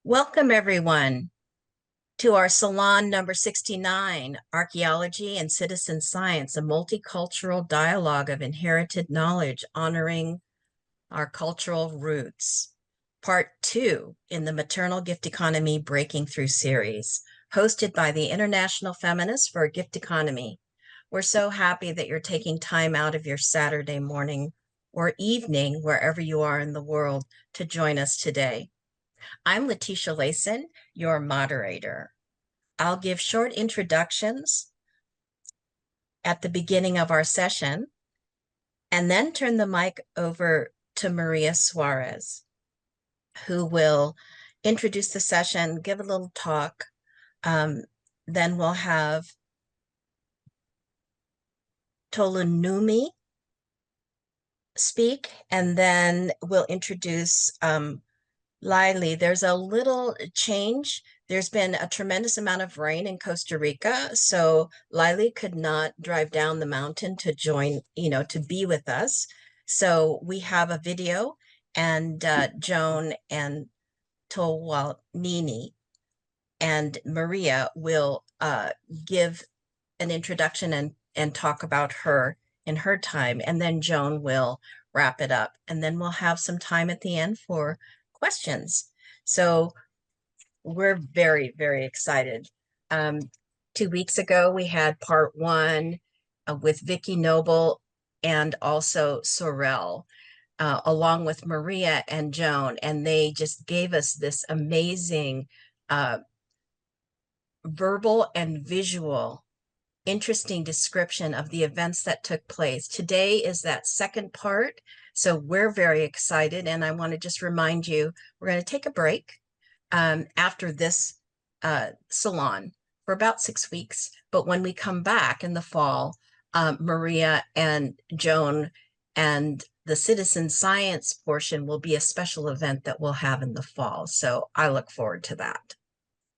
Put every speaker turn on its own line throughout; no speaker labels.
Welcome, everyone, to our Salon number 69, Archaeology and Citizen Science, a multicultural dialogue of inherited knowledge honoring our cultural roots. Part 2 in the Maternal Gift Economy Breaking Through series, hosted by the International Feminists for a Gift Economy. We're so happy that you're taking time out of your Saturday morning or evening, wherever you are in the world, to join us today. I'm Letecia Layson, your moderator. I'll give short introductions at the beginning of our session and then turn the mic over to Maria Suarez, who will introduce the session, give a little talk. Then we'll have Toluwanimi speak, and then we'll introduce Layli. There's a little change. There's been a tremendous amount of rain in Costa Rica, so Layli could not drive down the mountain to join, to be with us. So we have a video, and Joan and Toluwanimi and Maria will give an introduction and talk about her in her time, and then Joan will wrap it up, and then we'll have some time at the end for questions. So we're very, very excited. 2 weeks ago, we had part 1 with Vicky Noble and also Sorel, along with Maria and Joan, and they just gave us this amazing verbal and visual interesting description of the events that took place. Today is that second part, so we're very excited, and I want to just remind you, we're going to take a break after this salon for about 6 weeks, but when we come back in the fall, Maria and Joan and the citizen science portion will be a special event that we'll have in the fall, so I look forward to that.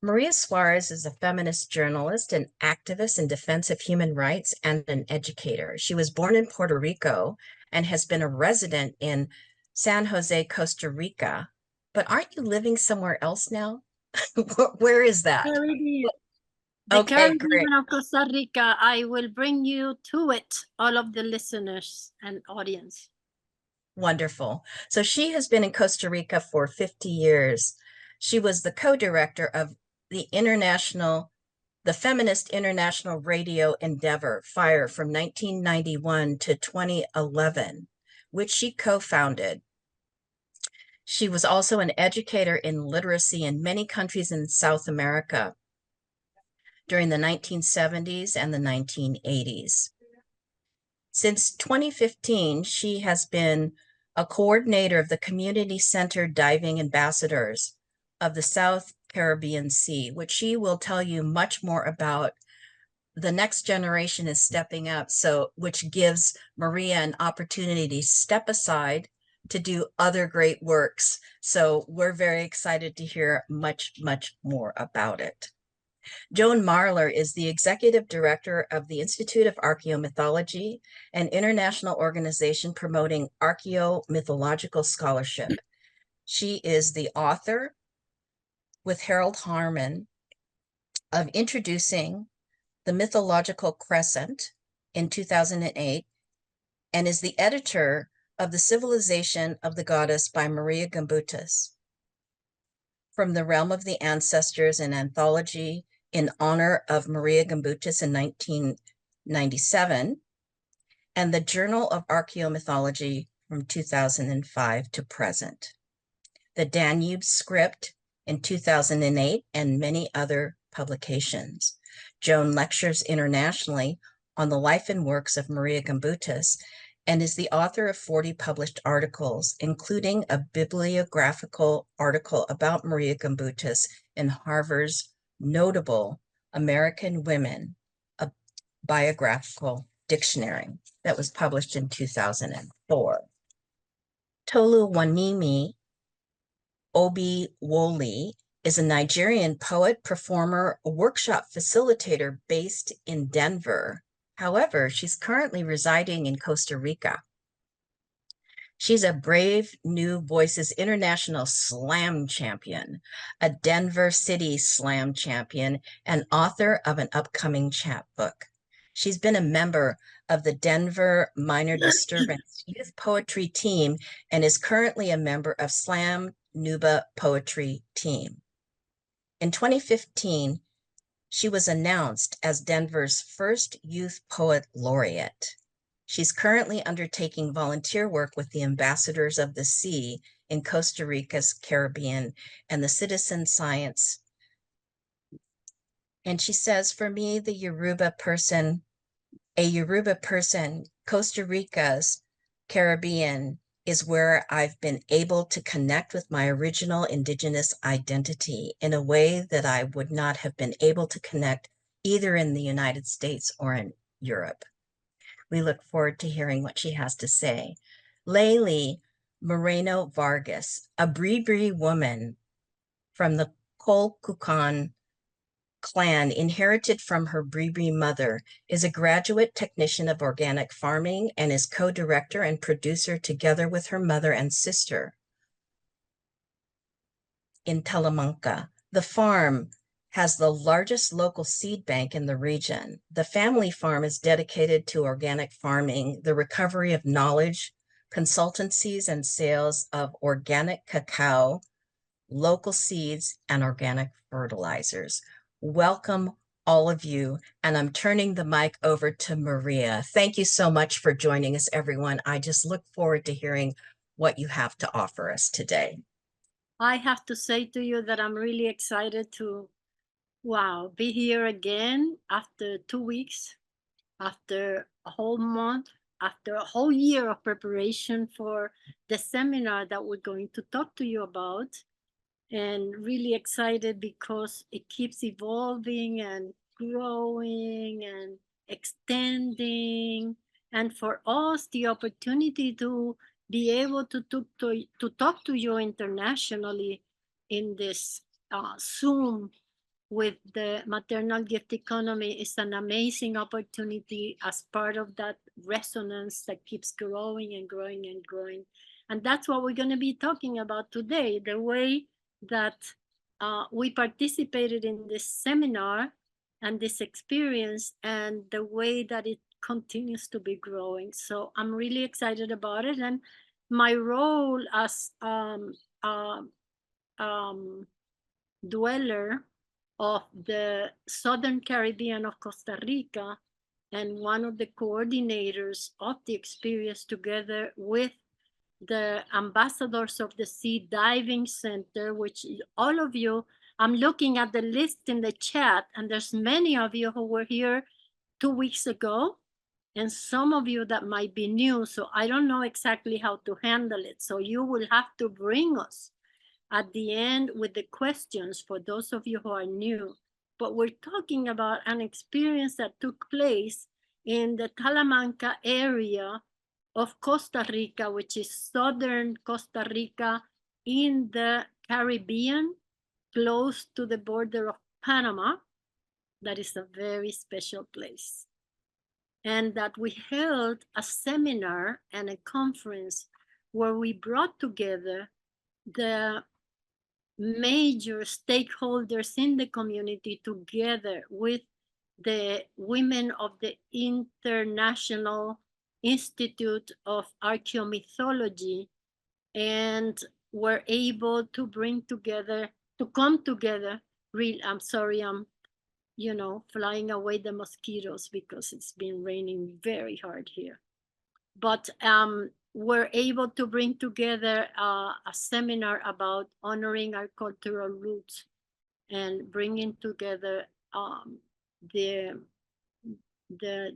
Maria Suarez is a feminist journalist, an activist in defense of human rights, and an educator. She was born in Puerto Rico and has been a resident in San Jose, Costa Rica. But aren't you living somewhere else now? Where is that?
The
Okay,
Caribbean
great.
of Costa Rica. I will bring you to it, all of the listeners and audience.
Wonderful. So she has been in Costa Rica for 50 years. She was the co-director of the Feminist International Radio Endeavor, FIRE, from 1991 to 2011, which she co-founded. She was also an educator in literacy in many countries in South America during the 1970s and the 1980s. Since 2015, she has been a coordinator of the Community Center Diving Ambassadors of the South Caribbean Sea, which she will tell you much more about. The next generation is stepping up, which gives Maria an opportunity to step aside to do other great works. So we're very excited to hear much, much more about it. Joan Marler is the executive director of the Institute of Archaeomythology, an international organization promoting archaeomythological scholarship. She is the author, with Harold Harmon, of Introducing the Mythological Crescent in 2008, and is the editor of The Civilization of the Goddess by Maria Gimbutas. From the Realm of the Ancestors, an anthology in honor of Maria Gimbutas in 1997, and the Journal of Archaeomythology from 2005 to present. The Danube Script in 2008, and many other publications. Joan lectures internationally on the life and works of Maria Gimbutas and is the author of 40 published articles, including a bibliographical article about Maria Gimbutas in Harvard's notable American Women, a biographical dictionary that was published in 2004. Toluwanimi Obiwole is a Nigerian poet, performer, workshop facilitator based in Denver. However, she's currently residing in Costa Rica. She's a Brave New Voices International Slam champion, a Denver City Slam champion, and author of an upcoming chapbook. She's been a member of the Denver Minor Disturbance Youth Poetry Team and is currently a member of Slam Nuba Poetry Team. In 2015, she was announced as Denver's first Youth Poet Laureate. She's currently undertaking volunteer work with the Ambassadors of the Sea in Costa Rica's Caribbean and the Citizen Science. And she says, for me, a Yoruba person, Costa Rica's Caribbean is where I've been able to connect with my original Indigenous identity in a way that I would not have been able to connect either in the United States or in Europe. We look forward to hearing what she has to say. Layli Moreno Vargas, a Bribri woman from the Colcucan clan inherited from her Bribri mother, is a graduate technician of organic farming and is co-director and producer together with her mother and sister in Talamanca. The farm has the largest local seed bank in the region. The family farm is dedicated to organic farming, the recovery of knowledge, consultancies and sales of organic cacao, local seeds, and organic fertilizers. Welcome, all of you, and I'm turning the mic over to Maria. Thank you so much for joining us, everyone. I just look forward to hearing what you have to offer us today.
I have to say to you that I'm really excited to, be here again after 2 weeks, after a whole month, after a whole year of preparation for the seminar that we're going to talk to you about. And really excited because it keeps evolving and growing and extending. And for us, the opportunity to be able to talk to you internationally in this Zoom with the maternal gift economy is an amazing opportunity as part of that resonance that keeps growing and growing and growing. And that's what we're going to be talking about today, the way that we participated in this seminar and this experience and the way that it continues to be growing. So I'm really excited about it. And my role as dweller of the Southern Caribbean of Costa Rica and one of the coordinators of the experience together with the Ambassadors of the Sea Diving Center, which all of you, I'm looking at the list in the chat, and there's many of you who were here 2 weeks ago, and some of you that might be new, so I don't know exactly how to handle it. So you will have to bring us at the end with the questions for those of you who are new. But we're talking about an experience that took place in the Talamanca area of Costa Rica, which is southern Costa Rica in the Caribbean, close to the border of Panama. That is a very special place. And that we held a seminar and a conference where we brought together the major stakeholders in the community together with the women of the International Institute of Archaeomythology, and were able to come together. I'm sorry, I'm flying away the mosquitoes because it's been raining very hard here. But we're able to bring together a seminar about honoring our cultural roots and bringing together the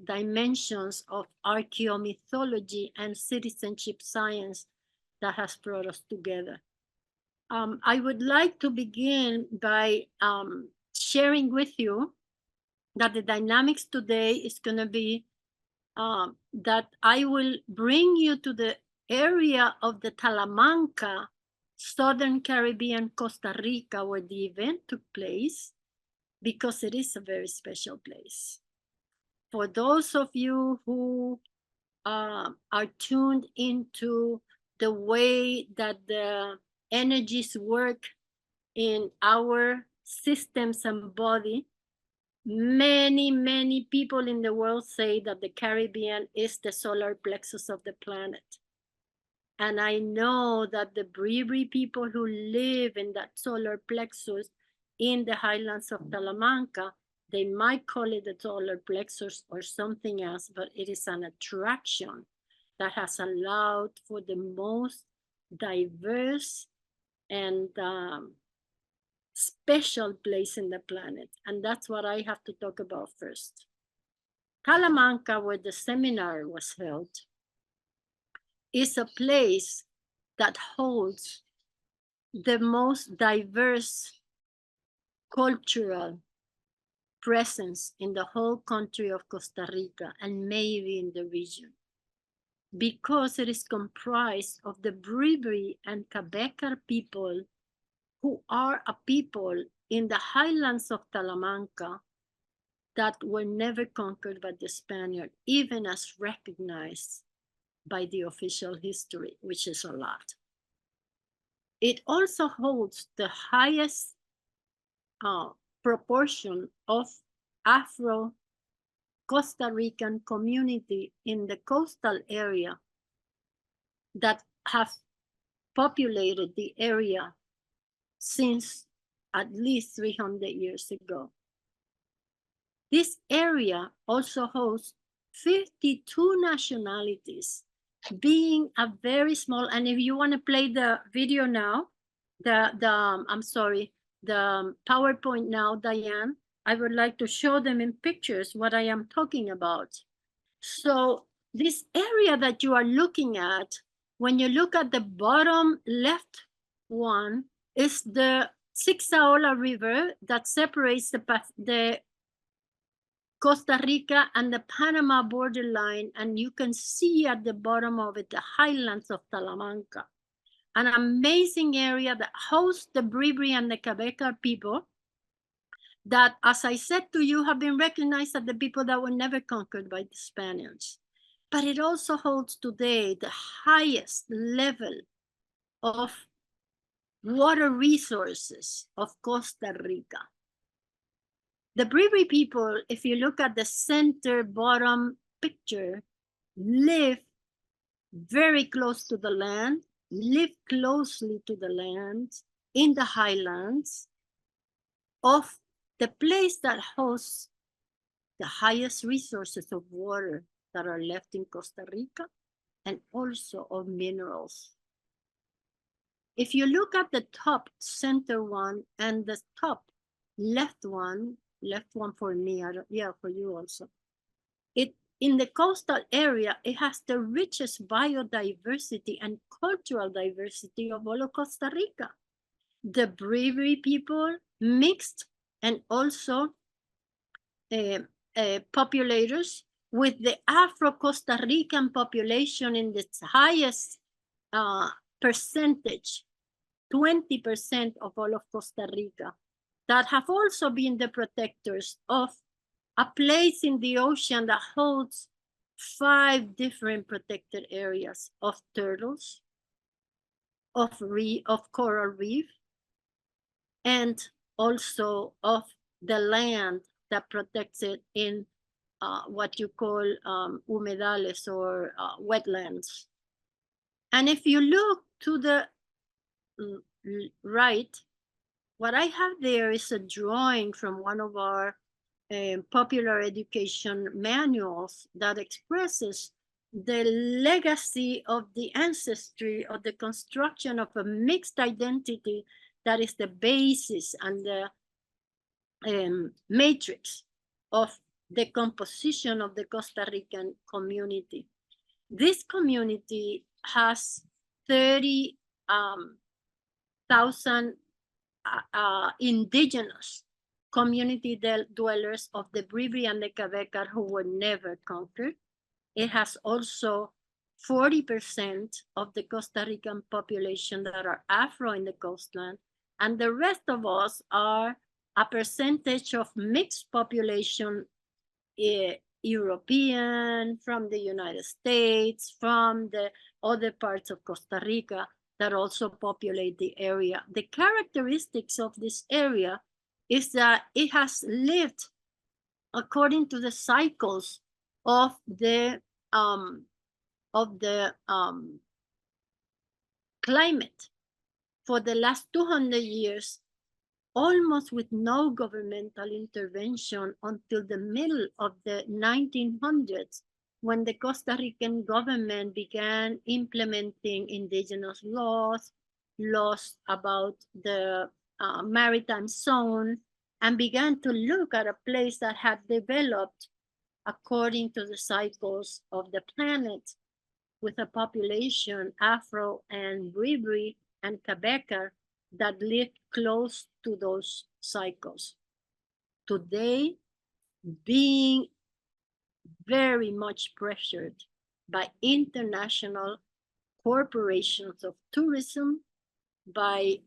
dimensions of archaeomythology and citizenship science that has brought us together. I would like to begin by sharing with you that the dynamics today is going to be that I will bring you to the area of the Talamanca, Southern Caribbean, Costa Rica, where the event took place, because it is a very special place. For those of you who are tuned into the way that the energies work in our systems and body, many people in the world say that the Caribbean is the solar plexus of the planet. And I know that the Bribri people who live in that solar plexus in the highlands of Talamanca, they might call it the solar plexus or something else, but it is an attraction that has allowed for the most diverse and special place in the planet. And that's what I have to talk about first. Talamanca, where the seminar was held, is a place that holds the most diverse cultural presence in the whole country of Costa Rica and maybe in the region, because it is comprised of the Bribri and Cabecar people, who are a people in the highlands of Talamanca that were never conquered by the Spaniard, even as recognized by the official history, which is a lot. It also holds the highest proportion of Afro Costa Rican community in the coastal area that have populated the area since at least 300 years ago. This area also hosts 52 nationalities, being a very small, and if you want to play the video now, the PowerPoint now, Diane, I would like to show them in pictures what I am talking about. So this area that you are looking at, when you look at the bottom left one, is the Sixaola River that separates the Costa Rica and the Panama borderline, and you can see at the bottom of it the highlands of Talamanca, an amazing area that hosts the Bribri and the Cabecar people that, as I said to you, have been recognized as the people that were never conquered by the Spaniards. But it also holds today the highest level of water resources of Costa Rica. The Bribri people, if you look at the center bottom picture, live very close to the land, live closely to the land in the highlands of the place that hosts the highest resources of water that are left in Costa Rica, and also of minerals. If you look at the top center one and the top left one for me, yeah, for you also. In the coastal area, it has the richest biodiversity and cultural diversity of all of Costa Rica. The Bribri people mixed and also populators with the Afro-Costa Rican population in its highest percentage, 20% of all of Costa Rica, that have also been the protectors of a place in the ocean that holds 5 different protected areas of turtles, of coral reef, and also of the land that protects it in what you call humedales or wetlands. And if you look to the right, what I have there is a drawing from one of our popular education manuals that expresses the legacy of the ancestry of the construction of a mixed identity that is the basis and the matrix of the composition of the Costa Rican community. This community has 30,000 indigenous community dwellers of the Bribri and the Cabecar who were never conquered. It has also 40% of the Costa Rican population that are Afro in the coastland, and the rest of us are a percentage of mixed population European, from the United States, from the other parts of Costa Rica that also populate the area. The characteristics of this area is that it has lived according to the cycles of the climate for the last 200 years, almost with no governmental intervention until the middle of the 1900s, when the Costa Rican government began implementing indigenous laws, laws about the maritime zone, and began to look at a place that had developed according to the cycles of the planet, with a population, Afro and Bribri and Quebecer, that lived close to those cycles. Today, being very much pressured by international corporations of tourism, by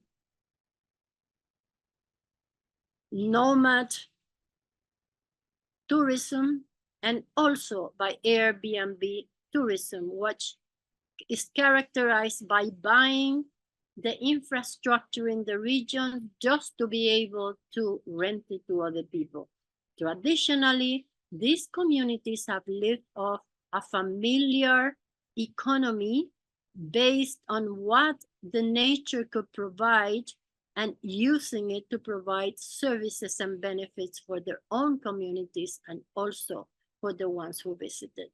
nomad tourism, and also by Airbnb tourism, which is characterized by buying the infrastructure in the region just to be able to rent it to other people. Traditionally, these communities have lived off a familiar economy based on what the nature could provide and using it to provide services and benefits for their own communities and also for the ones who visited.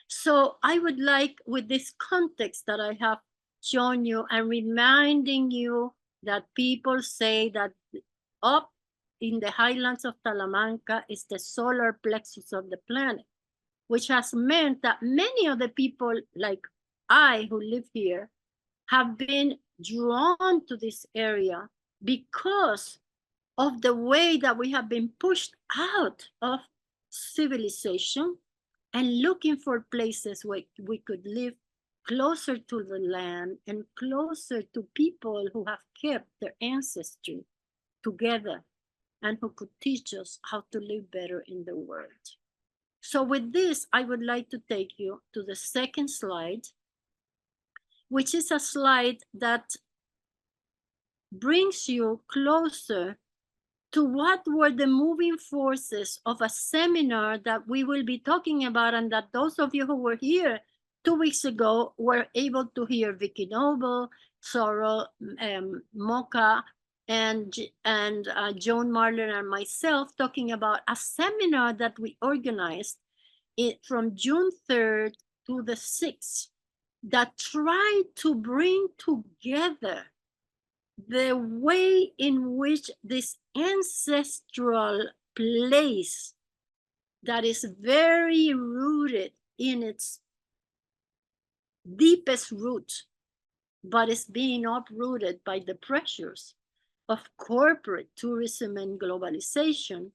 So I would like, with this context that I have shown you and reminding you that people say that up in the highlands of Talamanca is the solar plexus of the planet, which has meant that many of the people like I who live here have been drawn to this area because of the way that we have been pushed out of civilization and looking for places where we could live closer to the land and closer to people who have kept their ancestry together and who could teach us how to live better in the world. So with this, I would like to take you to the second slide, which is a slide that brings you closer to what were the moving forces of a seminar that we will be talking about, and that those of you who were here 2 weeks ago were able to hear Vicky Noble, Toro, Mocha, and Joan, Marler, and myself talking about a seminar that we organized from June 3rd to the 6th that tried to bring together the way in which this ancestral place that is very rooted in its deepest root, but is being uprooted by the pressures of corporate tourism and globalization,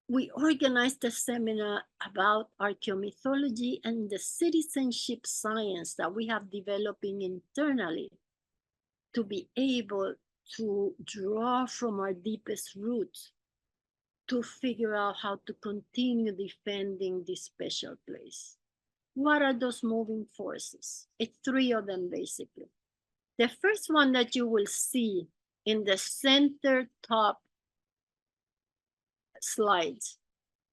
we organized a seminar about archaeomythology and the citizenship science that we have developing internally to be able to draw from our deepest roots to figure out how to continue defending this special place. What are those moving forces? It's 3 of them, basically. The first one that you will see in the center top slides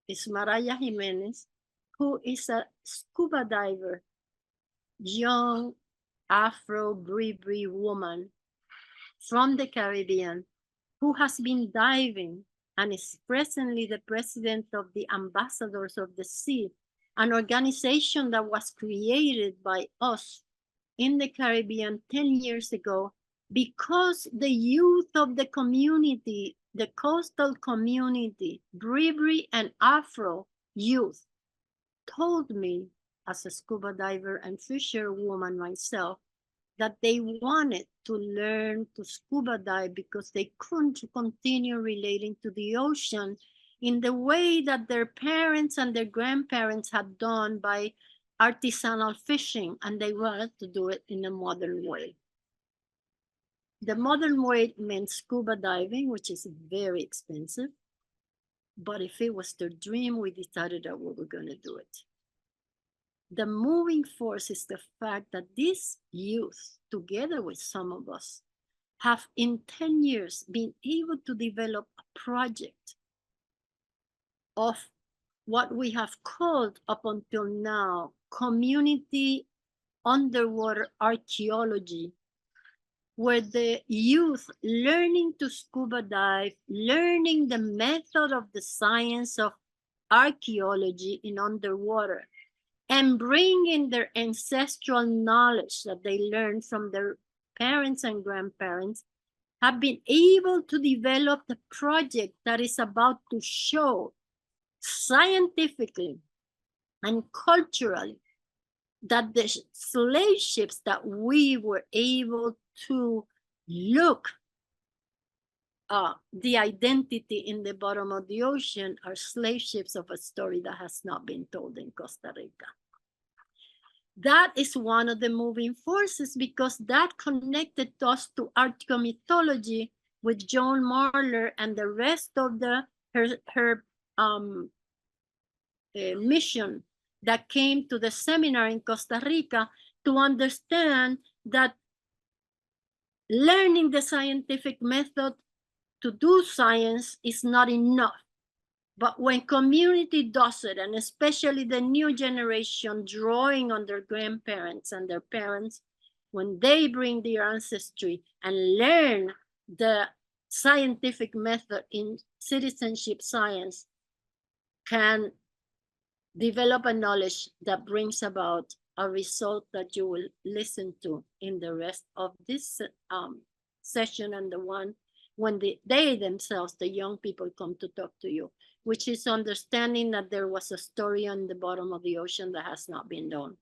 is Maraya Jimenez, who is a scuba diver, young Afro-Bribri woman from the Caribbean, who has been diving and is presently the president of the Ambassadors of the Sea, an organization that was created by us in the Caribbean 10 years ago because the youth of the community, the coastal community, Bribri and Afro youth, told me as a scuba diver and fisherwoman myself that they wanted to learn to scuba dive because they couldn't continue relating to the ocean in the way that their parents and their grandparents had done by artisanal fishing, and they wanted to do it in a modern way. The modern way meant scuba diving, which is very expensive. But if it was their dream, we decided that we were going to do it. The moving force is the fact that these youth, together with some of us, have in 10 years been able to develop a project of what we have called up until now community underwater archaeology, where the youth learning to scuba dive, learning the method of the science of archaeology in underwater, and bringing their ancestral knowledge that they learned from their parents and grandparents, have been able to develop the project that is about to show scientifically and culturally that the slave ships that we were able to look the identity in the bottom of the ocean are slave ships of a story that has not been told in Costa Rica. That is one of the moving forces, because that connected us to archaeomythology with Joan Marler and the rest of her mission that came to the seminar in Costa Rica, to understand that learning the scientific method to do science is not enough. But when community does it, and especially the new generation drawing on their grandparents and their parents, when they bring their ancestry and learn the scientific method in citizenship science, can develop a knowledge that brings about a result that you will listen to in the rest of this session, and the one when they themselves, the young people, come to talk to you, which is understanding that there was a story on the bottom of the ocean that has not been done.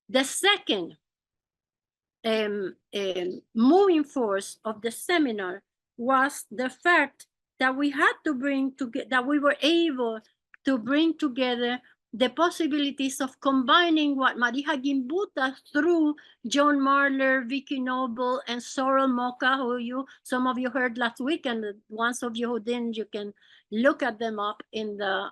The second moving force of the seminar was the fact that we had to bring together, that we were able to bring together the possibilities of combining what Marija Gimbuta through Joan Marler, Vicky Noble, and Sorrel Mocha, who some of you heard last week, and the ones of you who didn't, you can look at them up in the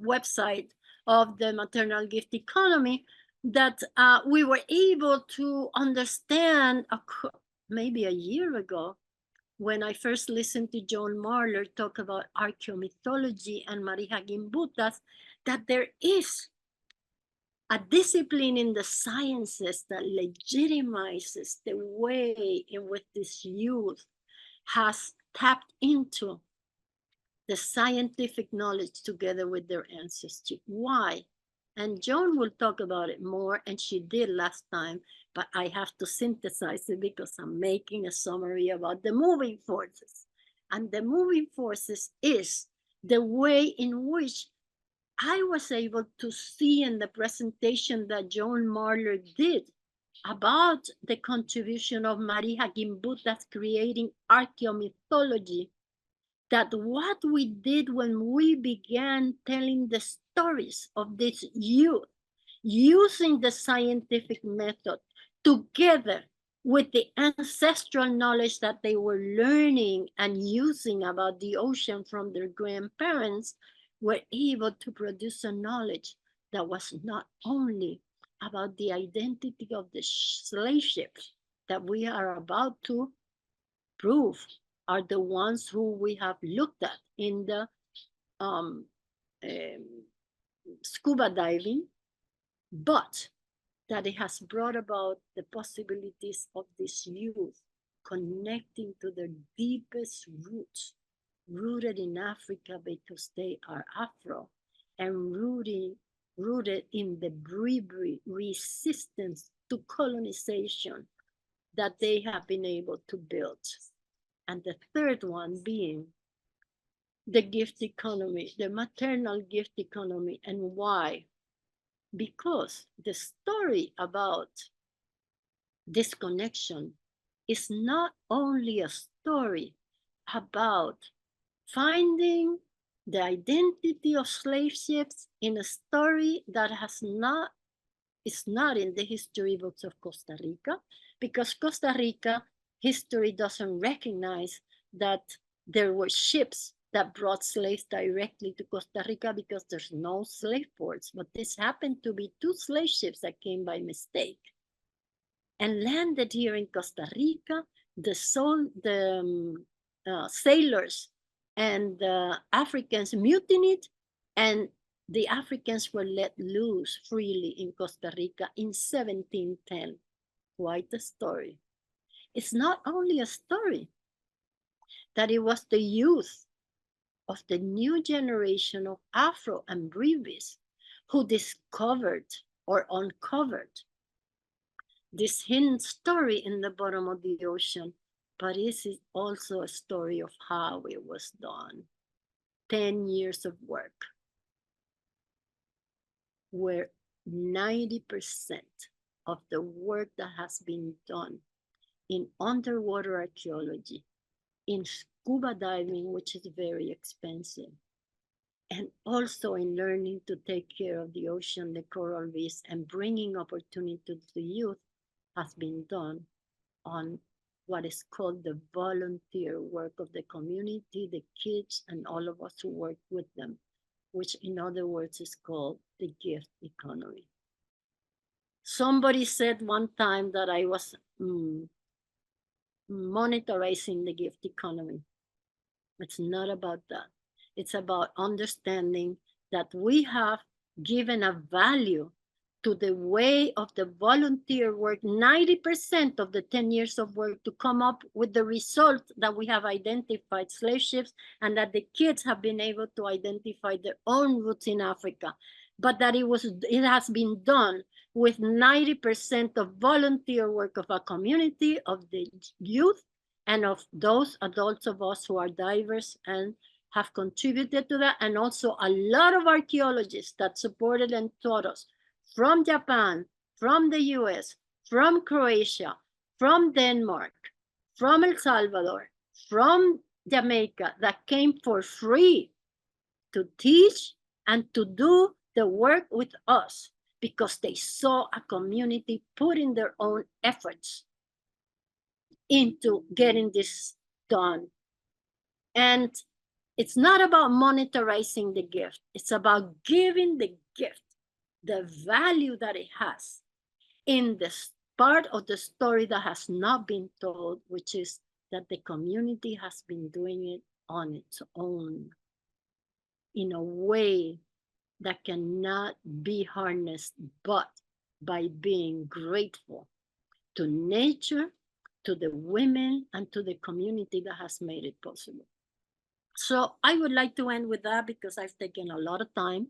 website of the Maternal Gift Economy, that we were able to understand maybe a year ago, when I first listened to Joan Marler talk about archaeomythology and Marija Gimbutas, that there is a discipline in the sciences that legitimizes the way in which this youth has tapped into the scientific knowledge together with their ancestry. Why? And Joan will talk about it more, and she did last time, but I have to synthesize it because I'm making a summary about the moving forces. And the moving forces is the way in which I was able to see in the presentation that Joan Marler did about the contribution of Marija Gimbutas creating archaeomythology, that what we did when we began telling the stories of this youth, using the scientific method together with the ancestral knowledge that they were learning and using about the ocean from their grandparents, were able to produce a knowledge that was not only about the identity of the slave ships that we are about to prove are the ones who we have looked at in the scuba diving, but that it has brought about the possibilities of this youth connecting to their deepest roots, rooted in Africa because they are Afro, and rooted in the bravery, resistance to colonization that they have been able to build. And the third one being the gift economy, the maternal gift economy. And why? Because the story about this connection is not only a story about finding the identity of slave ships in a story that is not in the history books of Costa Rica, because Costa Rica history doesn't recognize that there were ships that brought slaves directly to Costa Rica because there's no slave ports. But this happened to be 2 slave ships that came by mistake and landed here in Costa Rica. The sailors and the Africans mutinied, and the Africans were let loose freely in Costa Rica in 1710. Quite a story. It's not only a story, that it was the youth of the new generation of Afro and Brevis who discovered or uncovered this hidden story in the bottom of the ocean, but it is also a story of how it was done. 10 years of work, where 90% of the work that has been done in underwater archaeology, in scuba diving, which is very expensive, and also in learning to take care of the ocean, the coral reefs, and bringing opportunity to the youth, has been done on what is called the volunteer work of the community, the kids, and all of us who work with them, which in other words is called the gift economy. Somebody said one time that I was monetizing the gift economy. It's not about that. It's about understanding that we have given a value to the way of the volunteer work, 90% of the 10 years of work, to come up with the result that we have identified slave ships, and that the kids have been able to identify their own roots in Africa. But that it has been done with 90% of volunteer work of a community, of the youth, and of those adults of us who are diverse and have contributed to that, and also a lot of archaeologists that supported and taught us from Japan, from the US, from Croatia, from Denmark, from El Salvador, from Jamaica, that came for free to teach and to do the work with us, because they saw a community putting their own efforts into getting this done. And it's not about monetizing the gift. It's about giving the gift the value that it has in this part of the story that has not been told, which is that the community has been doing it on its own in a way that cannot be harnessed but by being grateful to nature, to the women, and to the community that has made it possible. So I would like to end with that because I've taken a lot of time,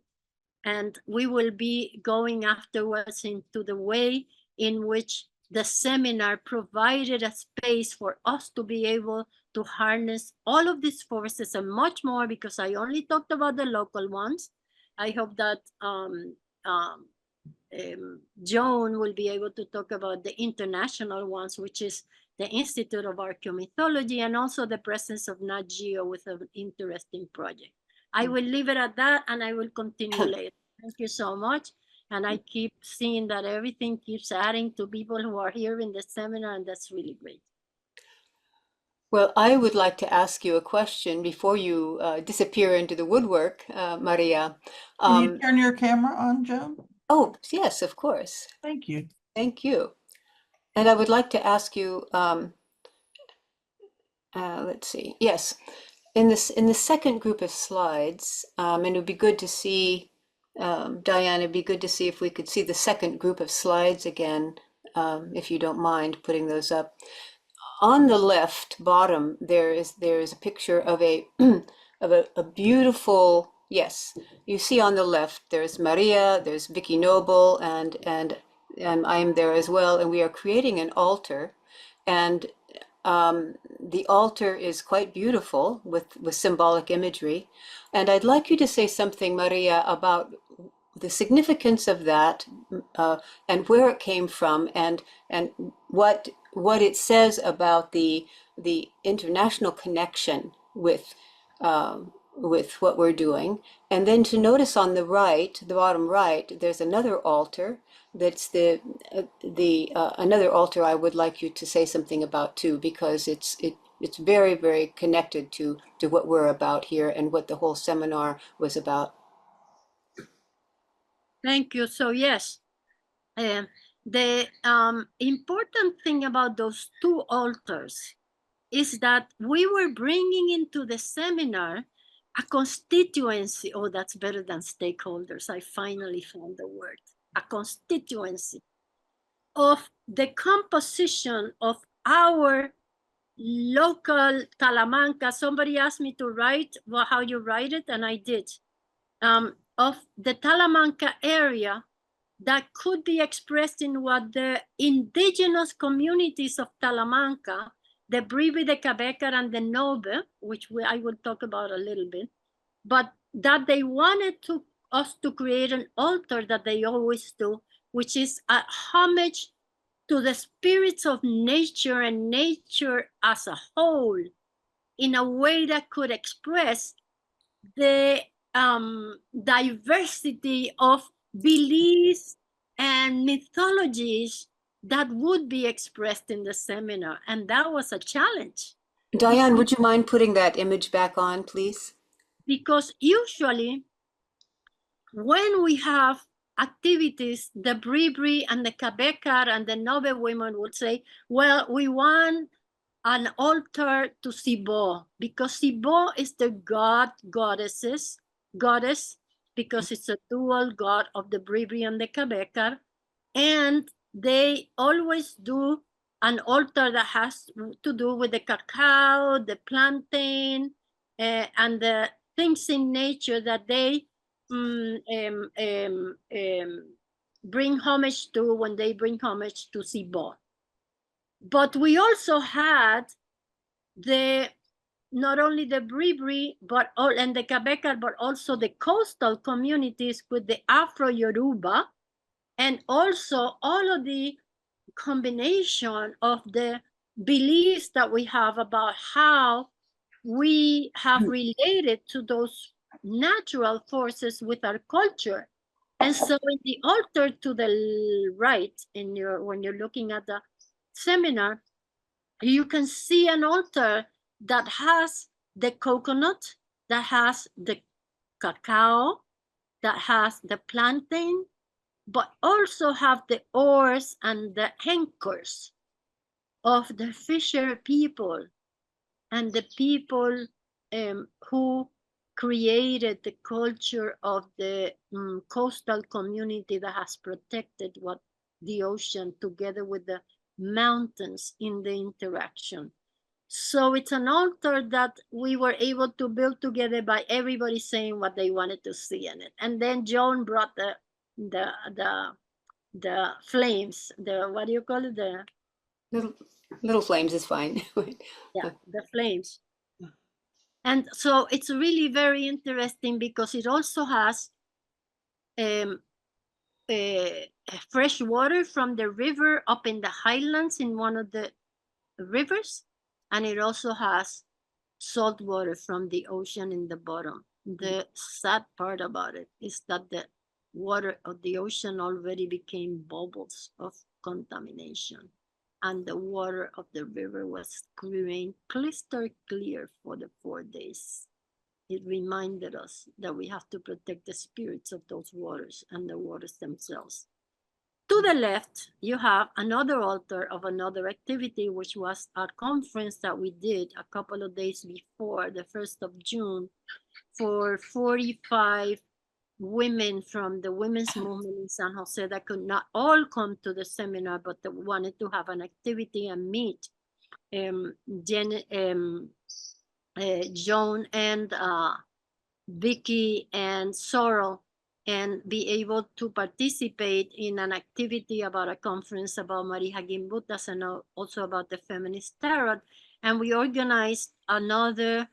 and we will be going afterwards into the way in which the seminar provided a space for us to be able to harness all of these forces and much more, because I only talked about the local ones. I hope that Joan will be able to talk about the international ones, which is the Institute of Archaeomythology, and also the presence of Nat Geo with an interesting project. I will leave it at that, and I will continue later. Thank you so much. And I keep seeing that everything keeps adding to people who are here in the seminar, and that's really great.
Well, I would like to ask you a question before you disappear into the woodwork, Maria.
Can you turn your camera on, Joan?
Oh, yes, of course.
Thank you.
Thank you. And I would like to ask you, let's see, yes, in the second group of slides, and it would be good to see, Diane, it'd be good to see if we could see the second group of slides again, if you don't mind putting those up. On the left bottom, there is a picture of a of a beautiful, yes, you see on the left, there's Maria, there's Vicky Noble, and I am there as well, and we are creating an altar, and the altar is quite beautiful with symbolic imagery, and I'd like you to say something, Maria, about the significance of that, and where it came from, and what it says about the international connection with what we're doing. And then to notice on the right, the bottom right, there's another altar. That's another altar I would like you to say something about too, because it's very, very connected to what we're about here and what the whole seminar was about.
Thank you. So yes, the important thing about those two altars is that we were bringing into the seminar a constituency. Oh, that's better than stakeholders. I finally found the word. A constituency of the composition of our local Talamanca. Somebody asked me to write how you write it, and I did. Of the Talamanca area that could be expressed in what the indigenous communities of Talamanca, the Bribi, the Cabecar, and the Nobe, which I will talk about a little bit, but that they wanted us to create an altar that they always do, which is a homage to the spirits of nature and nature as a whole, in a way that could express the diversity of beliefs and mythologies that would be expressed in the seminar. And that was a challenge.
Diane, would you mind putting that image back on, please?
Because usually when we have activities, the Bribri and the Cabecar and the Nobe women would say, well, we want an altar to Sibo, because Sibo is the goddess, because it's a dual god of the Bribri and the Cabecar, and they always do an altar that has to do with the cacao, the plantain, and the things in nature that they bring homage to when they bring homage to Sibo. But we also had not only the Bribri and the Cabecar, but also the coastal communities with the Afro-Yoruba, and also all of the combination of the beliefs that we have about how we have related to those natural forces with our culture. And so in the altar to the right, when you're looking at the seminar, you can see an altar that has the coconut, that has the cacao, that has the plantain, but also have the oars and the anchors of the fisher people and the people who created the culture of the coastal community that has protected the ocean together with the mountains in the interaction. So it's an altar that we were able to build together by everybody saying what they wanted to see in it. And then Joan brought the flames, what do you call it? The
little flames is fine.
Yeah, the flames. And so it's really very interesting because it also has fresh water from the river up in the highlands in one of the rivers, and it also has salt water from the ocean in the bottom. The sad part about it is that the water of the ocean already became bubbles of contamination, and the water of the river remained crystal clear for the 4 days. It reminded us that we have to protect the spirits of those waters and the waters themselves. To the left, you have another altar of another activity, which was a conference that we did a couple of days before, the 1st of June, for 45 women from the women's movement in San Jose that could not all come to the seminar, but that wanted to have an activity and meet Joan and Vicky and Sorrel, and be able to participate in an activity about a conference about Maria Gimbutas and also about the feminist tarot. And we organized another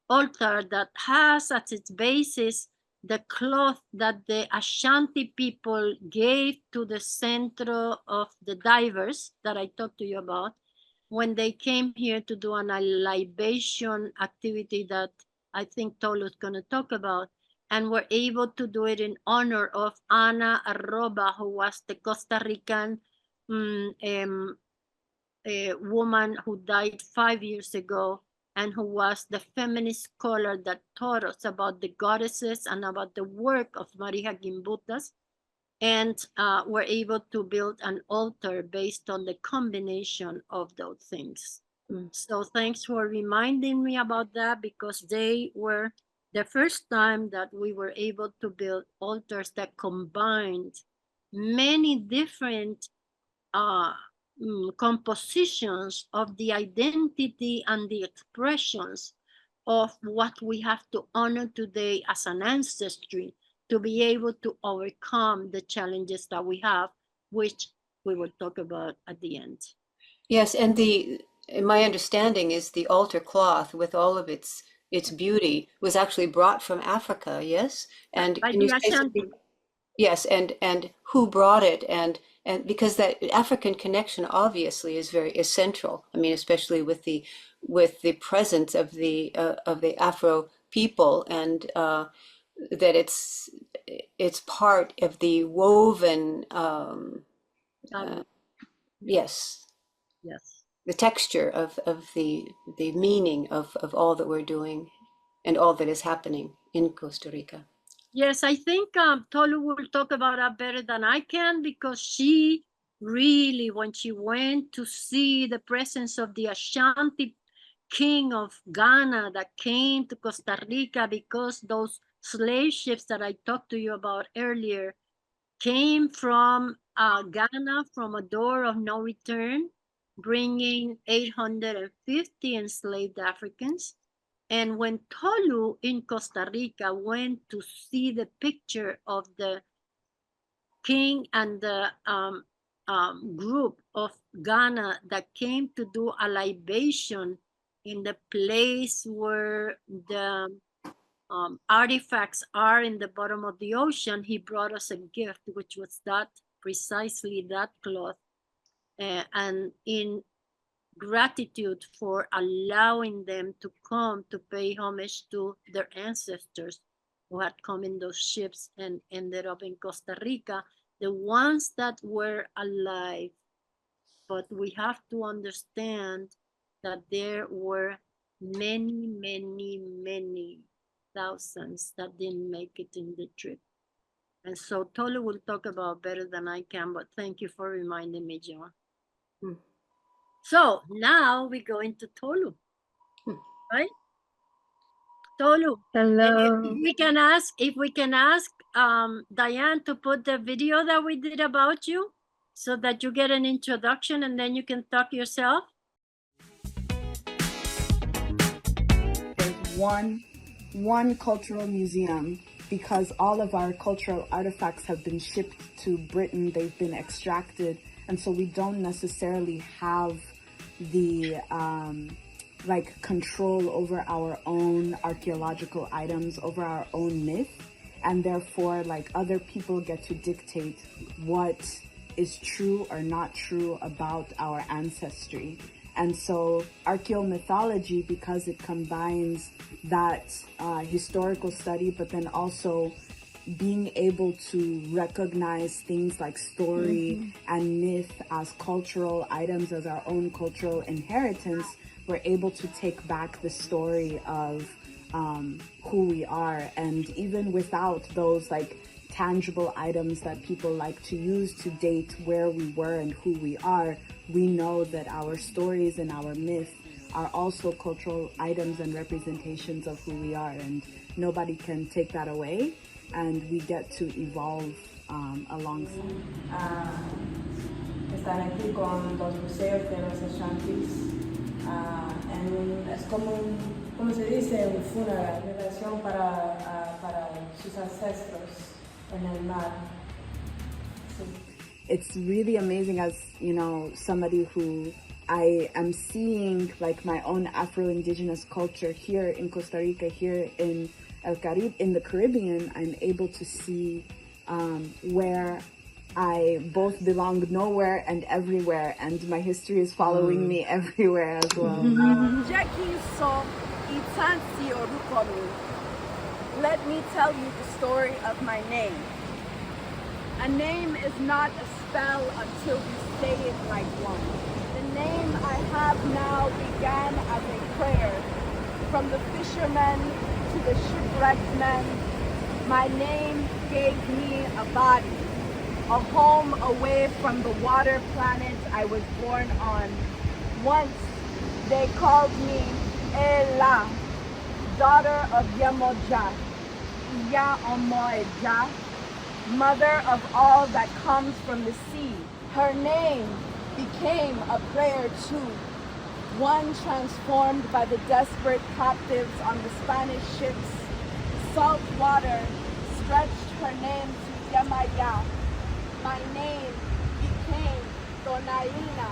altar that has at its basis the cloth that the Ashanti people gave to the Centro of the Divers that I talked to you about when they came here to do a libation activity that I think Tolu is going to talk about, and were able to do it in honor of Ana Arroba, who was the Costa Rican a woman who died 5 years ago and who was the feminist scholar that taught us about the goddesses and about the work of Maria Gimbutas. And were able to build an altar based on the combination of those things. So thanks for reminding me about that, because they were the first time that we were able to build altars that combined many different compositions of the identity and the expressions of what we have to honor today as an ancestry, to be able to overcome the challenges that we have, which we will talk about at the end.
Yes, and my understanding is the altar cloth with all of its beauty was actually brought from Africa, yes? And
By
can
the
you say
Ashanti.
something? Yes, and who brought it, and because that African connection obviously is central. I mean, especially with the presence of the Afro people, and that it's part of the woven yes,
Yes.
the texture of the meaning of all that we're doing and all that is happening in Costa Rica.
Yes, I think Tolu will talk about that better than I can, because she really, when she went to see the presence of the Ashanti king of Ghana that came to Costa Rica, because those slave ships that I talked to you about earlier came from Ghana, from a door of no return, bringing 850 enslaved Africans. And when Tolu in Costa Rica went to see the picture of the king and the group of Ghana that came to do a libation in the place where the artifacts are in the bottom of the ocean, he brought us a gift, which was precisely that cloth. And in gratitude for allowing them to come to pay homage to their ancestors who had come in those ships and ended up in Costa Rica, the ones that were alive. But we have to understand that there were many, many, many thousands that didn't make it in the trip. And so Tolu will talk about better than I can, but thank you for reminding me, Joan. So now we go into Tolu, right? Tolu.
Hello.
If we can ask Diane to put the video that we did about you, so that you get an introduction and then you can talk yourself.
There's one cultural museum, because all of our cultural artifacts have been shipped to Britain. They've been extracted, and so we don't necessarily have the control over our own archaeological items, over our own myth, and therefore other people get to dictate what is true or not true about our ancestry. And so archaeomythology, because it combines that historical study, but then also being able to recognize things like story and myth as cultural items, as our own cultural inheritance, we're able to take back the story of who we are. And even without those tangible items that people like to use to date where we were and who we are, we know that our stories and our myth are also cultural items and representations of who we are, and nobody can take that away, and we get to evolve alongside.
Estar aquí con los museos de los Ashantis es como se dice, un funeral, relación para sus ancestros en el mar. Sí.
It's really amazing, as somebody who I am seeing my own Afro-Indigenous culture here in Costa Rica, here in in the Caribbean. I'm able to see where I both belong nowhere and everywhere, and my history is following me everywhere as well.
Let me tell you the story of my name. A name is not a spell until you say it like one. The name I have now began as a prayer. From the fishermen to the shipwrecked men, my name gave me a body, a home away from the water planet I was born on. Once they called me Ela, daughter of Yemoja, Iya Omoeja, mother of all that comes from the sea. Her name became a prayer too, one transformed by the desperate captives on the Spanish ships. Salt water stretched her name to Yamaya. My name became Donaina.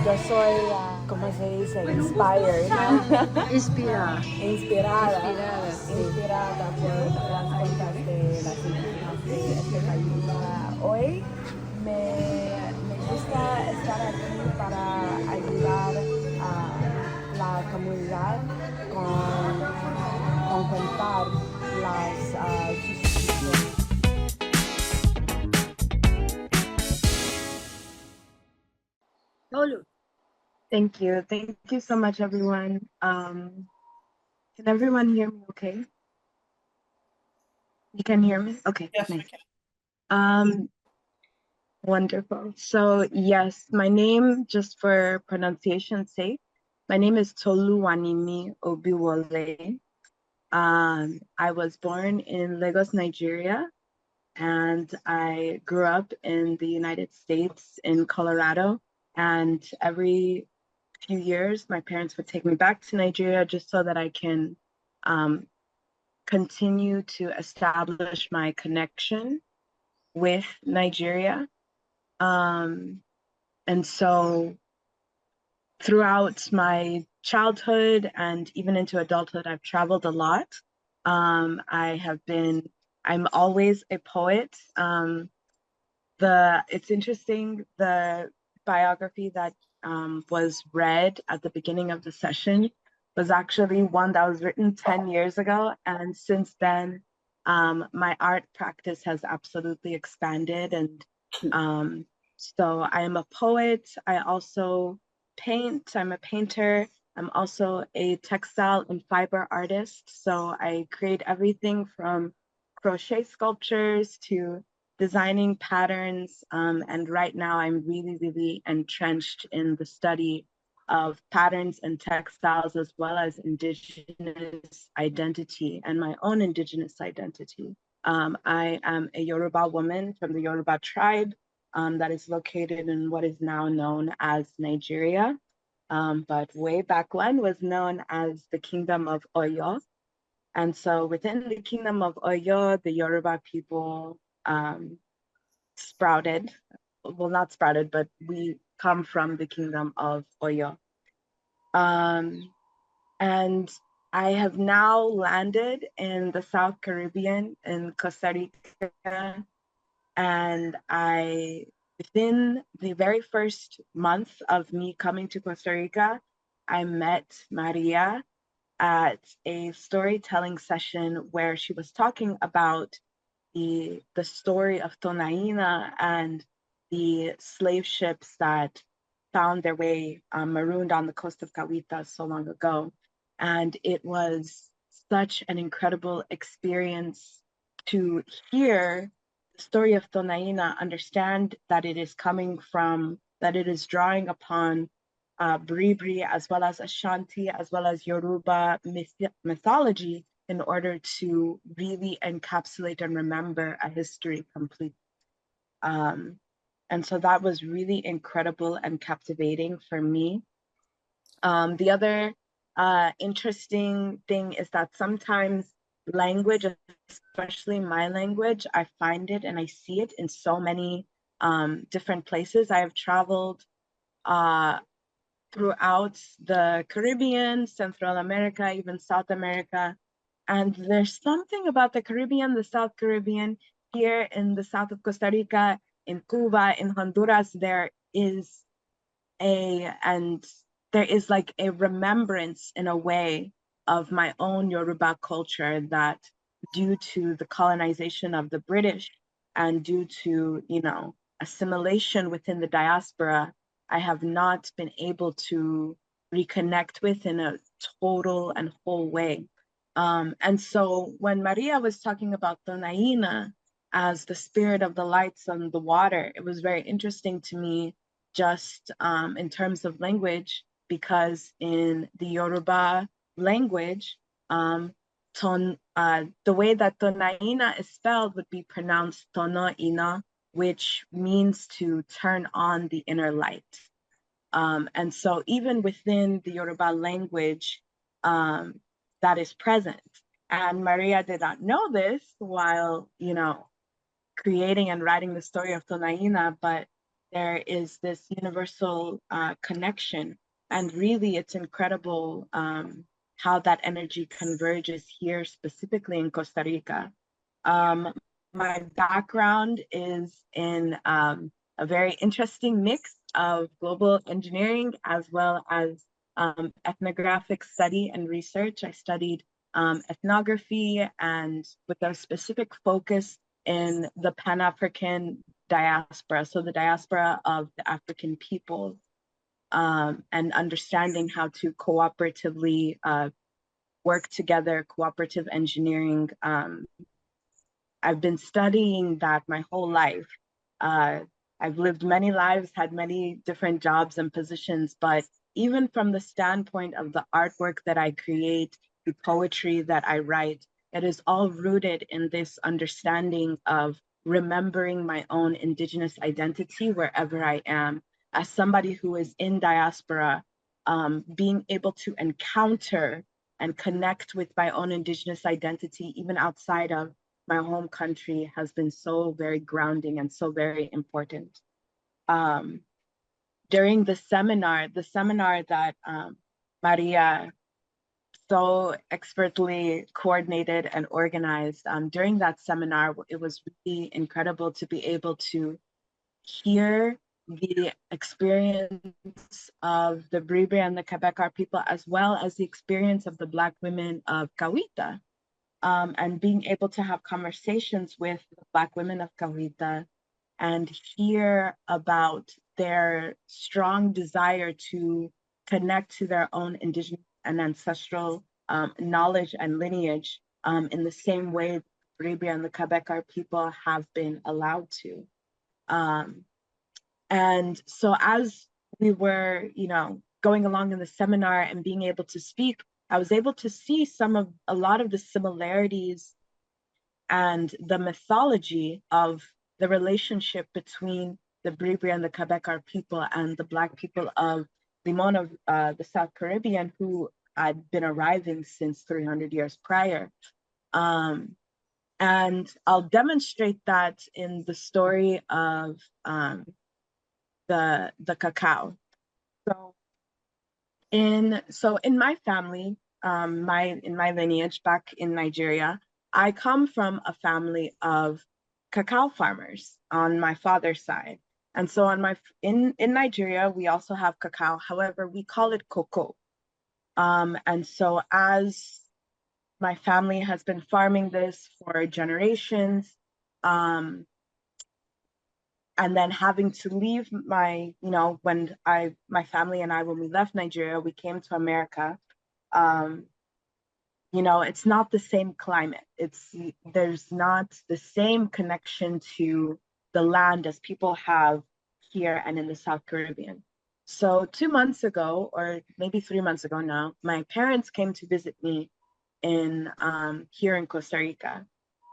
Yo soy, ¿cómo se dice? Inspired.
Inspirada.
Inspirada por las cuentas de las indígenas de este país. Hoy me gusta estar aquí para ayudar a la comunidad con contar las sus
Tolu.
Thank you. Thank you so much, everyone. Can everyone hear me okay? You can hear me? Okay,
Yes, we
nice.
can.
Wonderful. So yes, my name, just for pronunciation's sake, my name is Toluwanimi Obiwole. I was born in Lagos, Nigeria, and I grew up in the United States in Colorado. And every few years, my parents would take me back to Nigeria just so that I can continue to establish my connection with Nigeria. And so throughout my childhood and even into adulthood, I've traveled a lot. I'm always a poet. It's interesting, the biography that was read at the beginning of the session was actually one that was written 10 years ago. And since then, my art practice has absolutely expanded. And so I am a poet. I also paint. I'm a painter. I'm also a textile and fiber artist. So I create everything from crochet sculptures to designing patterns. And right now I'm really, really entrenched in the study of patterns and textiles, as well as indigenous identity and my own indigenous identity. I am a Yoruba woman from the Yoruba tribe that is located in what is now known as Nigeria, but way back when was known as the Kingdom of Oyo. And so within the Kingdom of Oyo, the Yoruba people sprouted, well, not sprouted, but we come from the Kingdom of Oyo. And I have now landed in the South Caribbean in Costa Rica. And within the very first month of me coming to Costa Rica, I met Maria at a storytelling session where she was talking about the story of Tonaina and the slave ships that found their way marooned on the coast of Cahuita so long ago. And it was such an incredible experience to hear the story of Tonaina, understand that it is drawing upon Bribri, as well as Ashanti, as well as Yoruba mythology, in order to really encapsulate and remember a history completely. And so that was really incredible and captivating for me. The other interesting thing is that sometimes language, especially my language, I find it and I see it in so many different places. I have traveled throughout the Caribbean, Central America, even South America. And there's something about the Caribbean, the South Caribbean, here in the south of Costa Rica, in Cuba, in Honduras, there is like a remembrance in a way of my own Yoruba culture that due to the colonization of the British and due to, assimilation within the diaspora, I have not been able to reconnect with in a total and whole way. And so when Maria was talking about Tonaina as the spirit of the lights on the water, it was very interesting to me just in terms of language, because in the Yoruba language, the way that Tonaina is spelled would be pronounced Tonoina, which means to turn on the inner light. And so even within the Yoruba language, that is present. And Maria did not know this while, creating and writing the story of Tonaina, but there is this universal connection. And really, it's incredible how that energy converges here, specifically in Costa Rica. My background is in a very interesting mix of global engineering as well as ethnographic study and research. I studied ethnography, and with a specific focus in the Pan-African diaspora, so the diaspora of the African people, and understanding how to cooperatively work together, cooperative engineering. I've been studying that my whole life. I've lived many lives, had many different jobs and positions, but even from the standpoint of the artwork that I create, the poetry that I write, it is all rooted in this understanding of remembering my own Indigenous identity wherever I am. As somebody who is in diaspora, being able to encounter and connect with my own Indigenous identity, even outside of my home country, has been so very grounding and so very important. During the seminar that Maria so expertly coordinated and organized, during that seminar, it was really incredible to be able to hear the experience of the Bribri and the Quebecar people, as well as the experience of the Black women of Kawita. And being able to have conversations with the Black women of Kawita and hear about their strong desire to connect to their own Indigenous and ancestral knowledge and lineage in the same way the Bribri and the Quebecar people have been allowed to. And so as we were, going along in the seminar and being able to speak, I was able to see a lot of the similarities and the mythology of the relationship between the Bribri and the Quebecar people and the Black people of Limon of the South Caribbean, who had been arriving since 300 years prior. And I'll demonstrate that in the story of the cacao. So in my family, in my lineage back in Nigeria, I come from a family of cacao farmers on my father's side. And so in Nigeria, we also have cacao. However, we call it cocoa. And so as my family has been farming this for generations, and then having to leave when my family and I, when we left Nigeria, we came to America. It's not the same climate. There's not the same connection to the land as people have here and in the South Caribbean. So 2 months ago, or maybe 3 months ago now, my parents came to visit me in here in Costa Rica.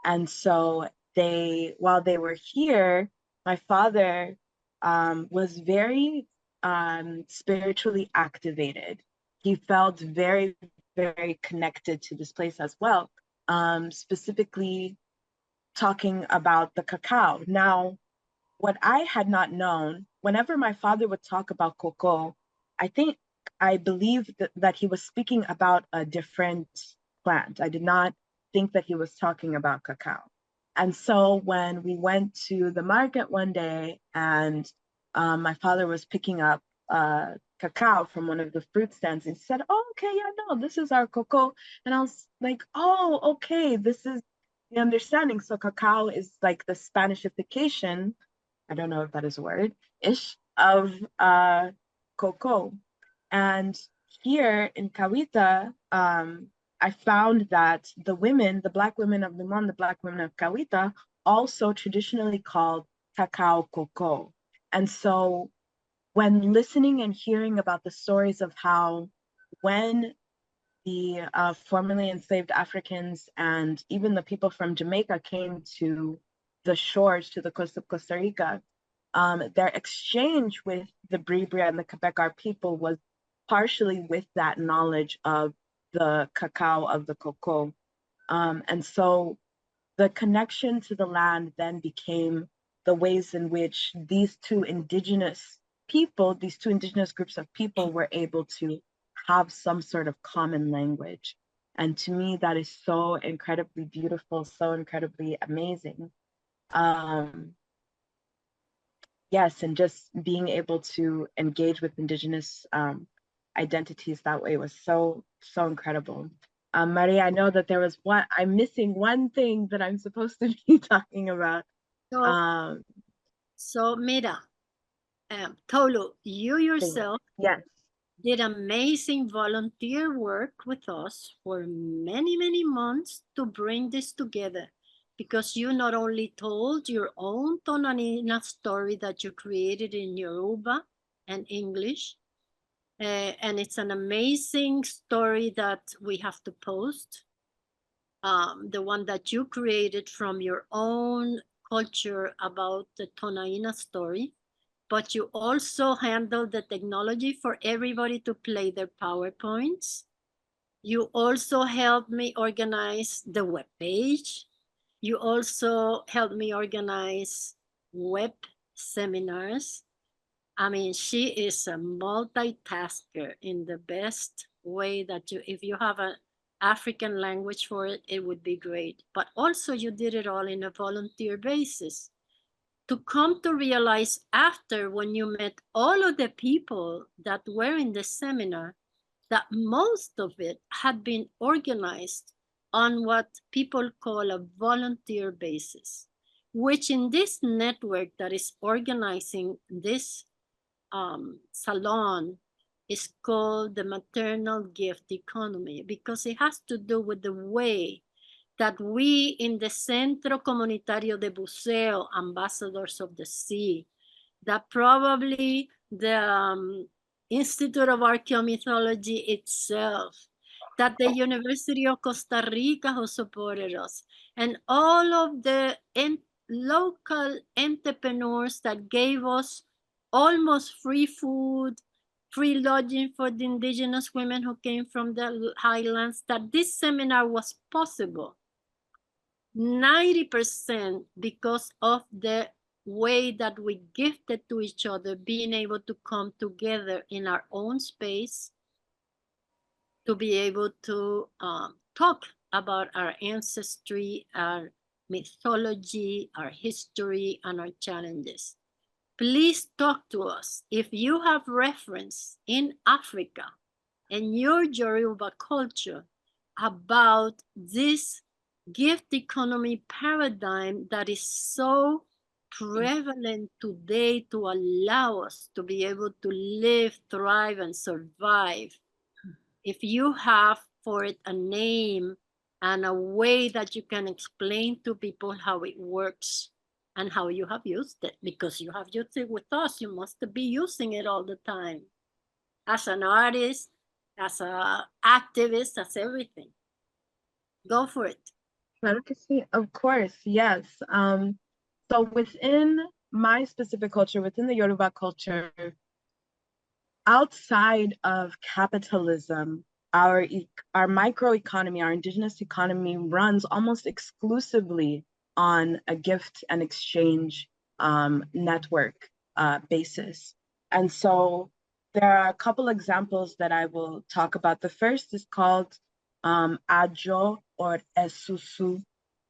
And so while they were here, my father was very spiritually activated. He felt very, very connected to this place as well, specifically talking about the cacao. Now, what I had not known, whenever my father would talk about cocoa, I believe that he was speaking about a different plant. I did not think that he was talking about cacao. And so when we went to the market one day and my father was picking up cacao from one of the fruit stands, he said, "Oh, okay, yeah, no, this is our cocoa." And I was like, "Oh, okay, this is the understanding." So cacao is like the Spanishification, I don't know if that is a word, ish, of cocoa. And here in Cahuita, I found that the Black women of Limon, the Black women of Cahuita, also traditionally called cacao cocoa. And so when listening and hearing about the stories of how when the formerly enslaved Africans and even the people from Jamaica came to the shores, to the coast of Costa Rica, their exchange with the Bribri and the Quebecar people was partially with that knowledge of the cacao, of the cocoa. And so the connection to the land then became the ways in which these two indigenous groups of people were able to have some sort of common language. And to me, that is so incredibly beautiful, so incredibly amazing. Yes, and just being able to engage with indigenous identities that way was so, so incredible. Maria, I know that I'm missing one thing that I'm supposed to be talking about.
So Mira, Tolu, you yourself did amazing volunteer work with us for many, many months to bring this together, because you not only told your own Tonanina story that you created in Yoruba and English, and it's an amazing story that we have to post, the one that you created from your own culture about the Tonaina story, but you also handled the technology for everybody to play their PowerPoints. You also helped me organize the webpage. You also helped me organize web seminars. I mean, she is a multitasker in the best way that if you have an African language for it, it would be great. But also you did it all in a volunteer basis. To come to realize after, when you met all of the people that were in the seminar, that most of it had been organized on what people call a volunteer basis, which in this network that is organizing this salon is called the maternal gift economy, because it has to do with the way that we in the Centro Comunitario de Buceo, Ambassadors of the Sea, that probably the Institute of Archaeomythology itself, that the University of Costa Rica who supported us, and all of the local entrepreneurs that gave us almost free food, free lodging for the indigenous women who came from the highlands, that this seminar was possible. 90% because of the way that we gifted to each other, being able to come together in our own space to be able to talk about our ancestry, our mythology, our history, and our challenges. Please talk to us. If you have reference in Africa and your Yoruba culture about this gift economy paradigm that is so prevalent today to allow us to be able to live, thrive, and survive. If you have for it a name and a way that you can explain to people how it works and how you have used it, because you have used it with us, you must be using it all the time. As an artist, as an activist, as everything. Go for it.
Advocacy, of course, yes. So within my specific culture, within the Yoruba culture, outside of capitalism, our microeconomy, our indigenous economy runs almost exclusively on a gift and exchange network basis. And so there are a couple examples that I will talk about. The first is called Ajo or Esusu.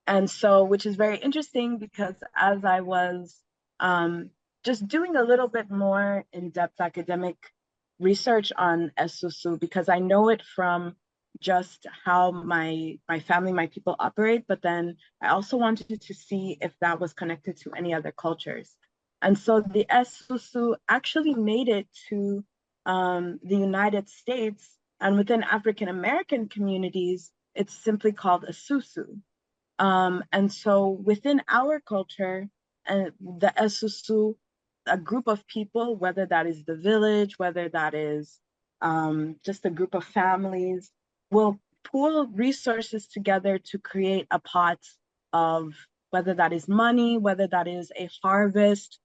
And so, which is very interesting because as I was just doing a little bit more in-depth academic research on Esusu, because I know it from just how my family, my people operate, but then I also wanted to see if that was connected to any other cultures. And so the Esusu actually made it to the United States, and within African American communities, it's simply called Esusu. And so within our culture, the Esusu, a group of people, whether that is the village, whether that is just a group of families, will pool resources together to create a pot of whether that is money, whether that is a harvest,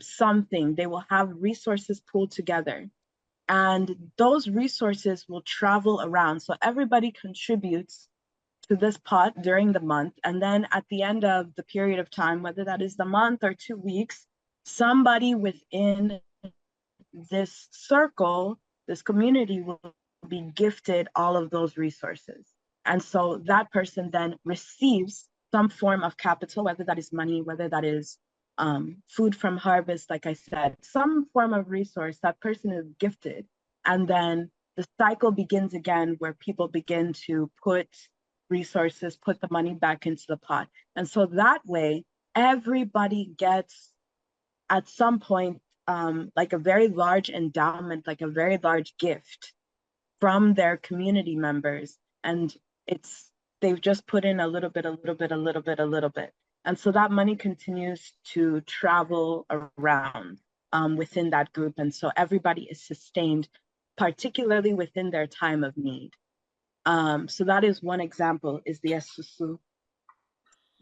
something. They will have resources pooled together. And those resources will travel around. So everybody contributes to this pot during the month. And then at the end of the period of time, whether that is the month or 2 weeks, somebody within this circle, this community will be gifted all of those resources. And so that person then receives some form of capital, whether that is money, whether that is food from harvest, like I said, some form of resource, that person is gifted. And then the cycle begins again where people begin to put resources, put the money back into the pot. And so that way, everybody gets at some point like a very large endowment, like a very large gift from their community members. And they've just put in a little bit, a little bit, a little bit, a little bit. And so that money continues to travel around within that group. And so everybody is sustained, particularly within their time of need. So that is one example, is the Esusu.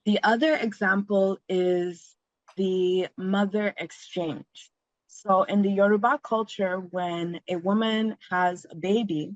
The other example is the mother exchange. So in the Yoruba culture, when a woman has a baby,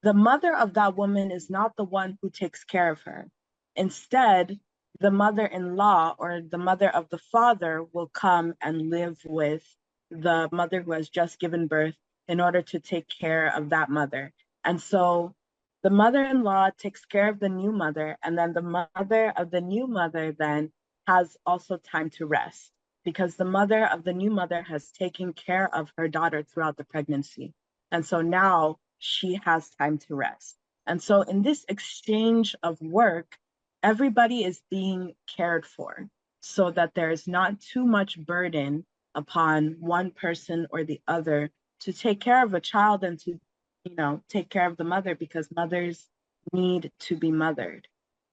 the mother of that woman is not the one who takes care of her. Instead, the mother-in-law or the mother of the father will come and live with the mother who has just given birth in order to take care of that mother. And so the mother-in-law takes care of the new mother, and then the mother of the new mother then has also time to rest, because the mother of the new mother has taken care of her daughter throughout the pregnancy. And so now she has time to rest. And so in this exchange of work, everybody is being cared for so that there is not too much burden upon one person or the other to take care of a child and to take care of the mother, because mothers need to be mothered.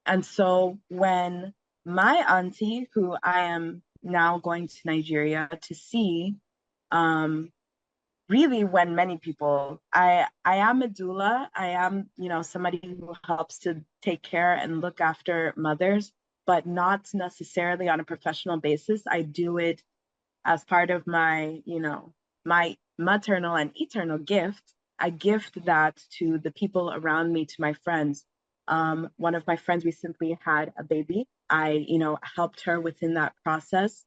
And so when my auntie, who I am now going to Nigeria to see, really when many people, I am a doula, I am, somebody who helps to take care and look after mothers, but not necessarily on a professional basis. I do it as part of my, my maternal and eternal gift. I gift that to the people around me, to my friends. One of my friends recently had a baby. I, helped her within that process,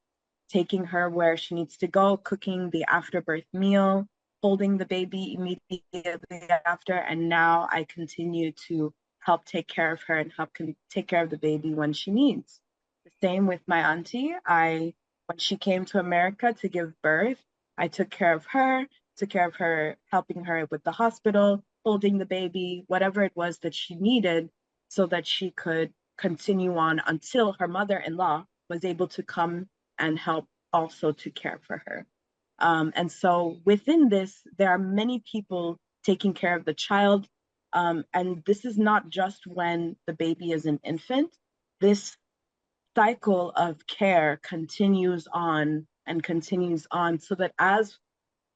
taking her where she needs to go, cooking the afterbirth meal, holding the baby immediately after. And now I continue to help take care of her and help take care of the baby when she needs. The same with my auntie. When she came to America to give birth, I took care of her, helping her with the hospital, holding the baby, whatever it was that she needed, so that she could continue on until her mother-in-law was able to come and help also to care for her. And so within this, there are many people taking care of the child. And this is not just when the baby is an infant. This cycle of care continues on and continues on, so that as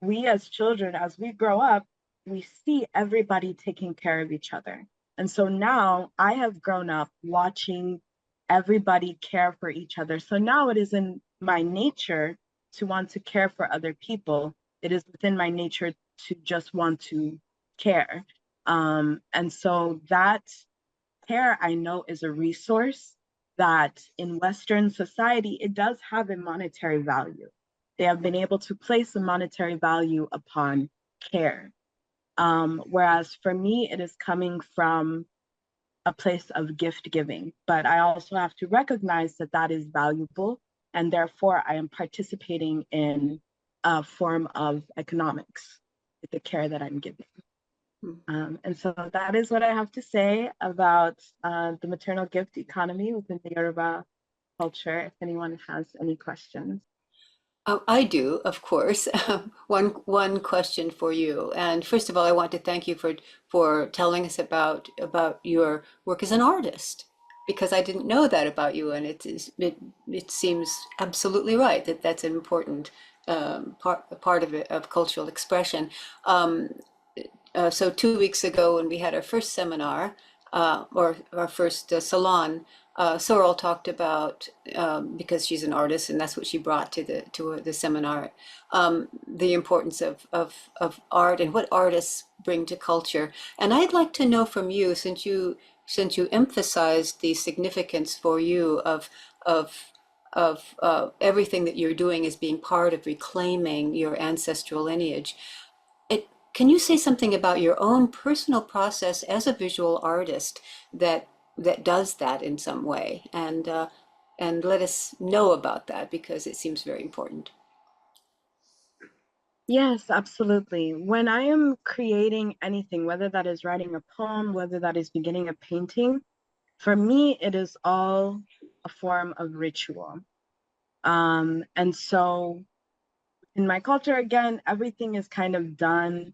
we as children, as we grow up, we see everybody taking care of each other. And so now I have grown up watching everybody care for each other. So now it is in my nature to want to care for other people. It is within my nature to just want to care. And so that care, I know, is a resource that in Western society, it does have a monetary value. They have been able to place a monetary value upon care. Whereas for me, it is coming from a place of gift giving, but I also have to recognize that that is valuable, and therefore I am participating in a form of economics with the care that I'm giving. And so that is what I have to say about the maternal gift economy within the Yoruba culture, if anyone has any questions.
I do, of course. One question for you. And first of all, I want to thank you for telling us about your work as an artist, because I didn't know that about you, and it seems absolutely right that that's an important part of it, of cultural expression. So 2 weeks ago, when we had our first seminar, or our first Salon, Sorrel talked about, because she's an artist and that's what she brought to the seminar, the importance of art and what artists bring to culture. And I'd like to know from you, since you emphasized the significance for you of everything that you're doing as being part of reclaiming your ancestral lineage. Can you say something about your own personal process as a visual artist that does that in some way, and let us know about that, because it seems very important.
Yes, absolutely. When I am creating anything, whether that is writing a poem, whether that is beginning a painting, for me, it is all a form of ritual. And so in my culture, again, everything is kind of done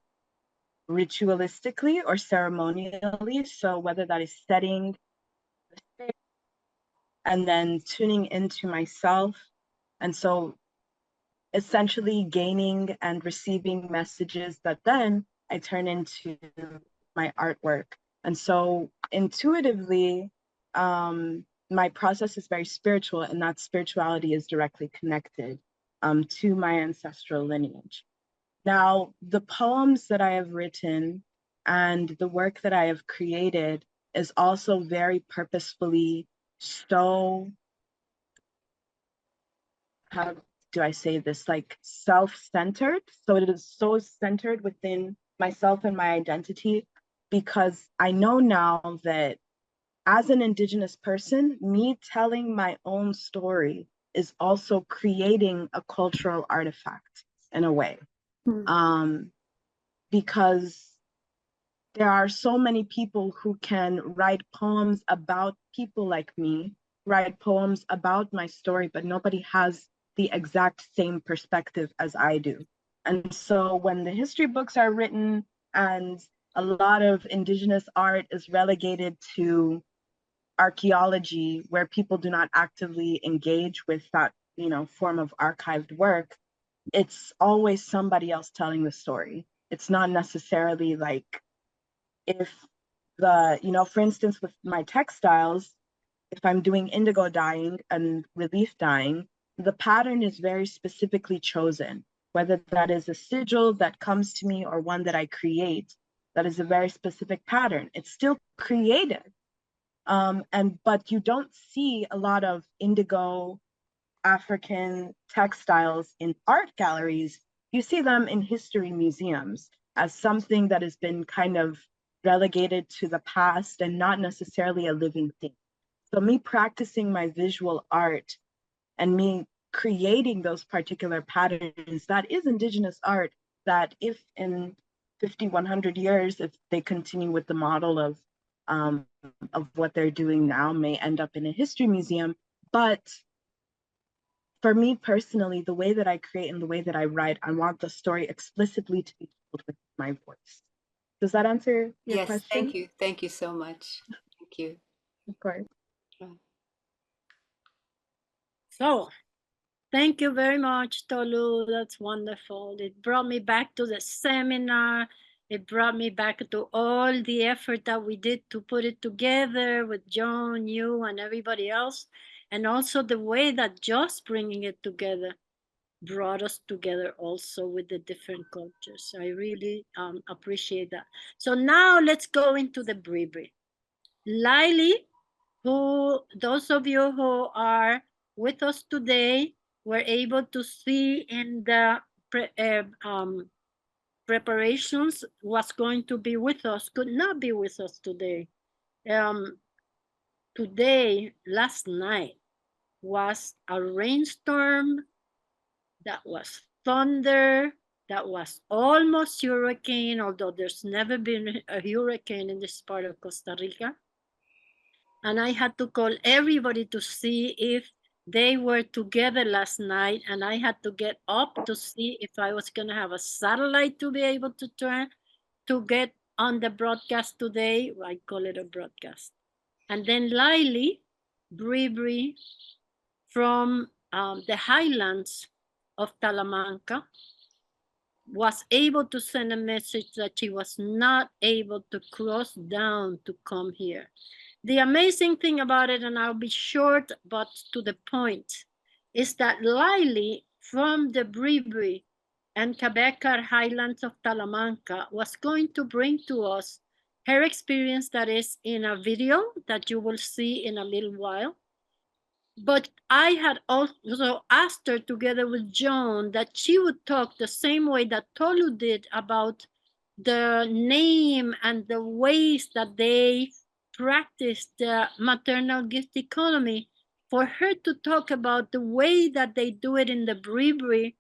ritualistically or ceremonially. So whether that is setting the stage and then tuning into myself. And so essentially gaining and receiving messages that then I turn into my artwork. And so intuitively, my process is very spiritual, and that spirituality is directly connected to my ancestral lineage. Now, the poems that I have written and the work that I have created is also very purposefully so, how do I say this, like self-centered. So it is so centered within myself and my identity, because I know now that as an Indigenous person, me telling my own story is also creating a cultural artifact in a way. Because there are so many people who can write poems about people like me, write poems about my story, but nobody has the exact same perspective as I do. And so when the history books are written and a lot of Indigenous art is relegated to archaeology, where people do not actively engage with that, form of archived work, it's always somebody else telling the story. It's not necessarily like, if for instance, with my textiles, if I'm doing indigo dyeing and relief dyeing, the pattern is very specifically chosen, whether that is a sigil that comes to me or one that I create, that is a very specific pattern. It's still created. But you don't see a lot of indigo African textiles in art galleries. You see them in history museums as something that has been kind of relegated to the past and not necessarily a living thing. So me practicing my visual art and me creating those particular patterns, that is Indigenous art, that if in 50, 100 years, if they continue with the model of what they're doing now, may end up in a history museum. But for me personally, the way that I create and the way that I write, I want the story explicitly to be told with my voice. Does that answer your question?
Yes, thank you. Thank you so much. Thank you.
Of course.
So, thank you very much, Tolu. That's wonderful. It brought me back to the seminar. It brought me back to all the effort that we did to put it together with Joan, you, and everybody else. And also the way that just bringing it together brought us together also with the different cultures. I really appreciate that. So now let's go into the Bribri. Layli, who those of you who are with us today were able to see in the preparations was going to be with us, could not be with us today. Today, last night, was a rainstorm, that was thunder, that was almost hurricane, although there's never been a hurricane in this part of Costa Rica. And I had to call everybody to see if they were together last night, and I had to get up to see if I was going to have a satellite to be able to turn to get on the broadcast today. I call it a broadcast. And then Layli Bribri from the highlands of Talamanca was able to send a message that she was not able to cross down to come here. The amazing thing about it, and I'll be short but to the point, is that Layli from the Bribri and Quebecer highlands of Talamanca was going to bring to us her experience that is in a video that you will see in a little while. But I had also asked her together with Joan that she would talk the same way that Tolu did about the name and the ways that they practice the maternal gift economy, for her to talk about the way that they do it in the Bribri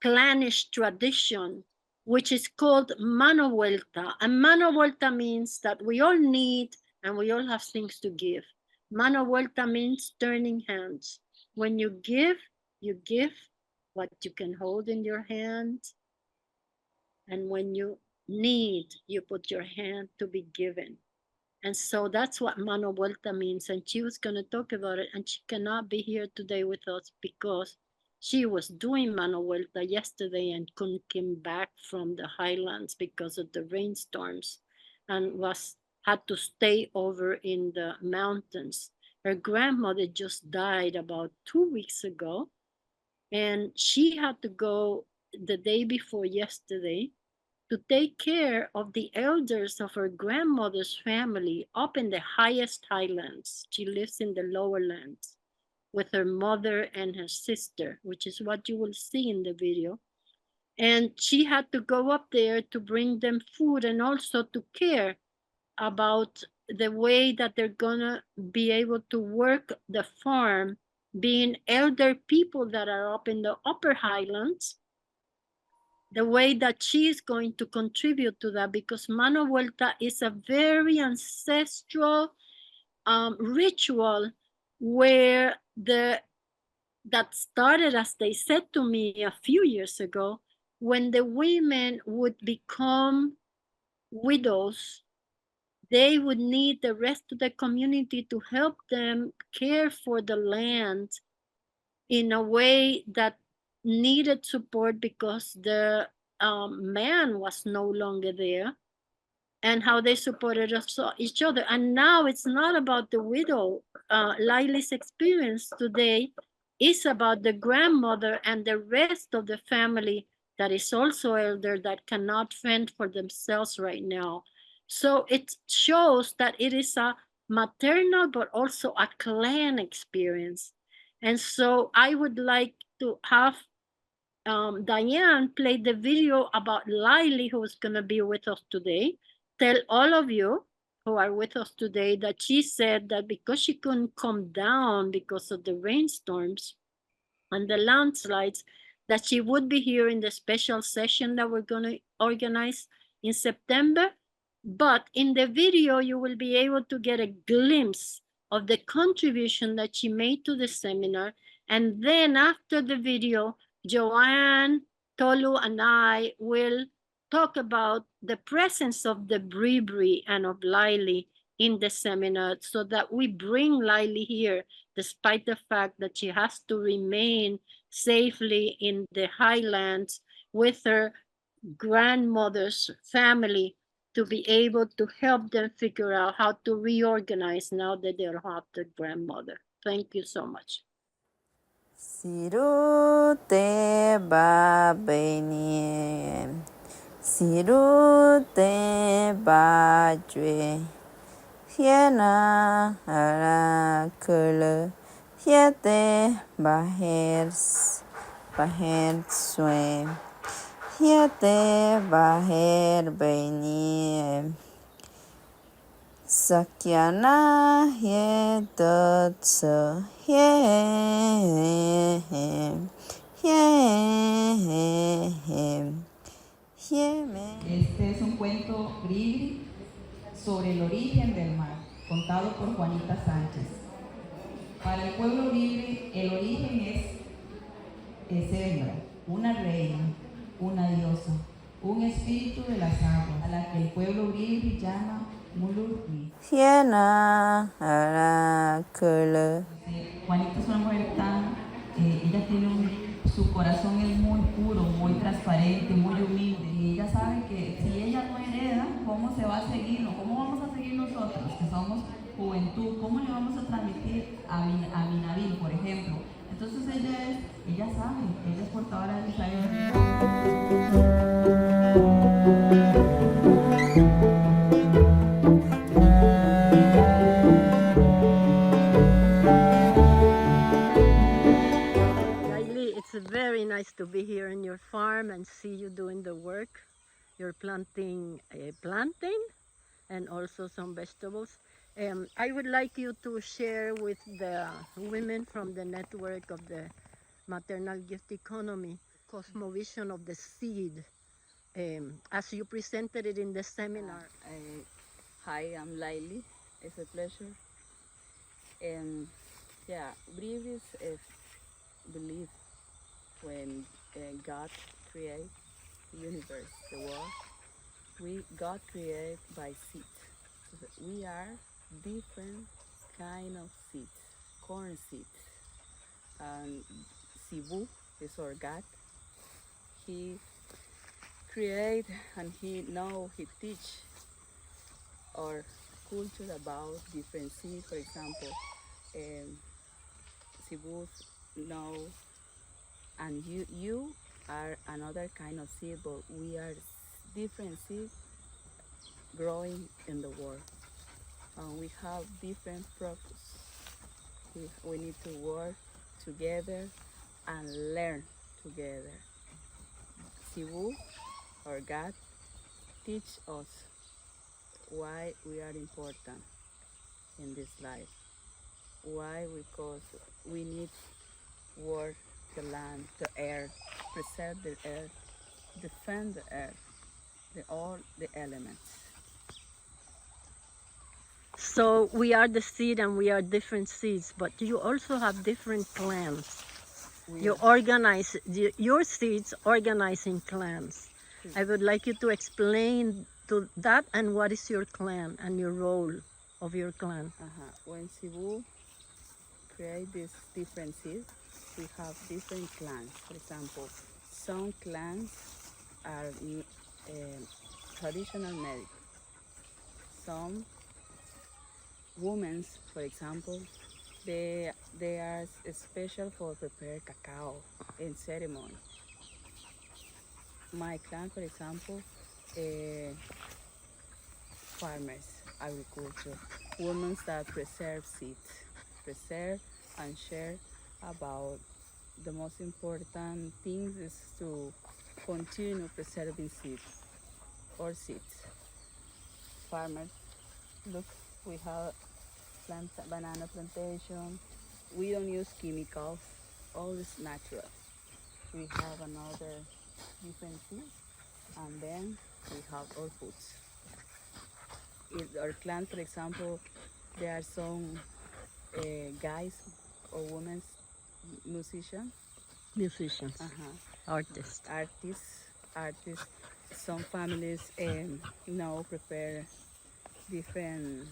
clannish tradition, which is called mano vuelta. And mano vuelta means that we all need and we all have things to give. Mano vuelta means turning hands. When you give what you can hold in your hand. And when you need, you put your hand to be given. And so that's what mano vuelta means. And she was going to talk about it. And she cannot be here today with us because she was doing mano vuelta yesterday and couldn't come back from the highlands because of the rainstorms and had to stay over in the mountains. Her grandmother just died about 2 weeks ago, and she had to go the day before yesterday to take care of the elders of her grandmother's family up in the highest highlands. She lives in the lower lands with her mother and her sister, which is what you will see in the video. And she had to go up there to bring them food and also to care about the way that they're gonna be able to work the farm, being elder people that are up in the upper highlands, the way that she is going to contribute to that, because Mano Vuelta is a very ancestral ritual where that started, as they said to me a few years ago, when the women would become widows, they would need the rest of the community to help them care for the land in a way that needed support because the man was no longer there, and how they supported each other. And now it's not about the widow. Layli's experience today is about the grandmother and the rest of the family that is also elder, that cannot fend for themselves right now. So it shows that it is a maternal but also a clan experience. And so I would like to have Diane play the video about Layli, who is going to be with us today. Tell all of you who are with us today that she said that because she couldn't come down because of the rainstorms and the landslides, that she would be here in the special session that we're going to organize in September. But in the video, you will be able to get a glimpse of the contribution that she made to the seminar. And then after the video, Joan, Tolu, and I will talk about the presence of the Bribri and of Layli in the seminar, so that we bring Layli here, despite the fact that she has to remain safely in the highlands with her grandmother's family to be able to help them figure out how to reorganize now that they're adopted grandmother. Thank you so much.
Sirute babeni, sirute bajwe, hiena harakulu, hiete bahers, baherswe, hiete baher beni. Sakyana he totso he
Este es un cuento bribri sobre el origen del mar, contado por Juanita Sánchez. Para el pueblo bribri, el origen es hembra, una reina, una diosa, un espíritu de las aguas, a la que el pueblo bribri llama Mulurni. Juanita es una mujer ella tiene su corazón es muy puro, muy transparente, muy humilde. Y ella sabe que si ella no hereda, ¿cómo se va a seguir? ¿O cómo vamos a seguir nosotros, que somos juventud? ¿Cómo le vamos a transmitir a Minabil, por ejemplo? Entonces ella sabe, ella es portadora de saber.
It's very nice to be here in your farm and see you doing the work. You're planting a plantain and also some vegetables. I would like you to share with the women from the network of the Maternal Gift Economy, cosmovision of the seed, as you presented it in the seminar.
Hi, I'm Layli. It's a pleasure. Brevis believe when God created the universe, the world, God created by seed. So we are different kind of seeds, corn seeds. And Sibu is our God. He create and he teach our culture about different seeds. For example, Sibu know, and you are another kind of seed, but we are different seeds growing in the world. We have different purpose. We need to work together and learn together. Sibu, or God, teach us why we are important in this life. Why? Because we need work, the land, the air, preserve the earth, defend the earth, all the elements.
So we are the seed and we are different seeds, but you also have different clans. You organize, your seeds organize in clans. I would like you to explain to that and what is your clan and your role of your clan.
When Sibu create these different seeds, we have different clans. For example, some clans are traditional medical. Some women, for example, they are special for prepare cacao in ceremony. My clan, for example, farmers, agriculture, women that preserve seeds, preserve and share about the most important things is to continue preserving seeds or seeds. Farmers, look, we have banana plantation. We don't use chemicals, all is natural. We have another different seeds, and then we have all foods. In our clan, for example, there are some guys or women musicians.
Artists.
Some families prepare different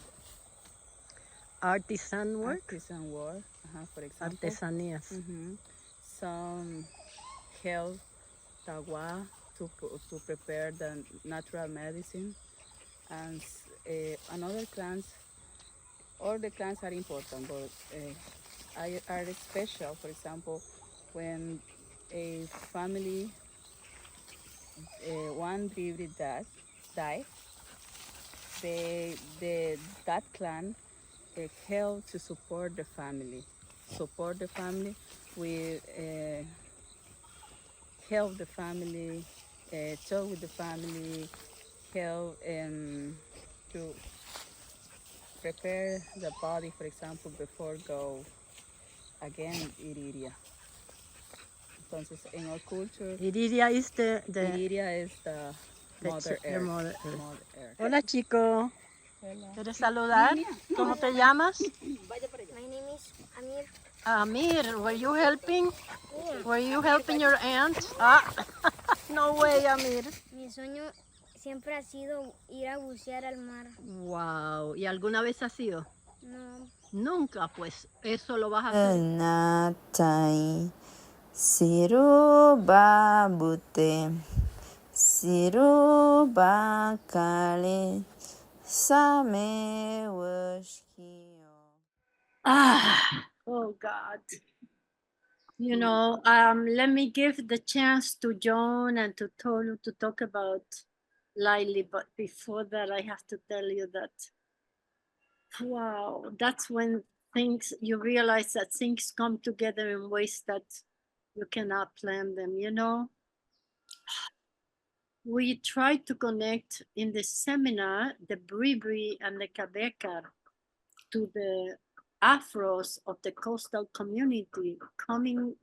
artisan work.
For example.
Artesanías.
Some help tawa to prepare the natural medicine. And another plants, all the plants are important, but are special. For example, when a family, one bribri died, that clan help to support the family, with help the family, talk with the family, help to prepare the body, for example, before go again Iridia. Entonces, en our culture,
Iridia is
Iridia is the Mother Earth.
Mother Earth.
Mother Earth.
Hola, chico. ¿Quieres saludar? ¿Cómo te llamas?
My name is Amir.
Amir, were you helping?
Yeah.
Were you helping your aunt? Ah, no way, Amir.
Mi sueño siempre ha sido ir a bucear al mar.
Wow. ¿Y alguna vez has ido?
No.
Nunca, pues eso lo vas a hacer.
Natai Siruba Bute Siruba Kale Same Washkio.
Oh God. You know, let me give the chance to Joan and to Tolu to talk about Layli, but before that, I have to tell you that, wow, that's when you realize that things come together in ways that you cannot plan them, you know? We try to connect in the seminar, the Bribri and the Kabekar to the Afros of the coastal community, coming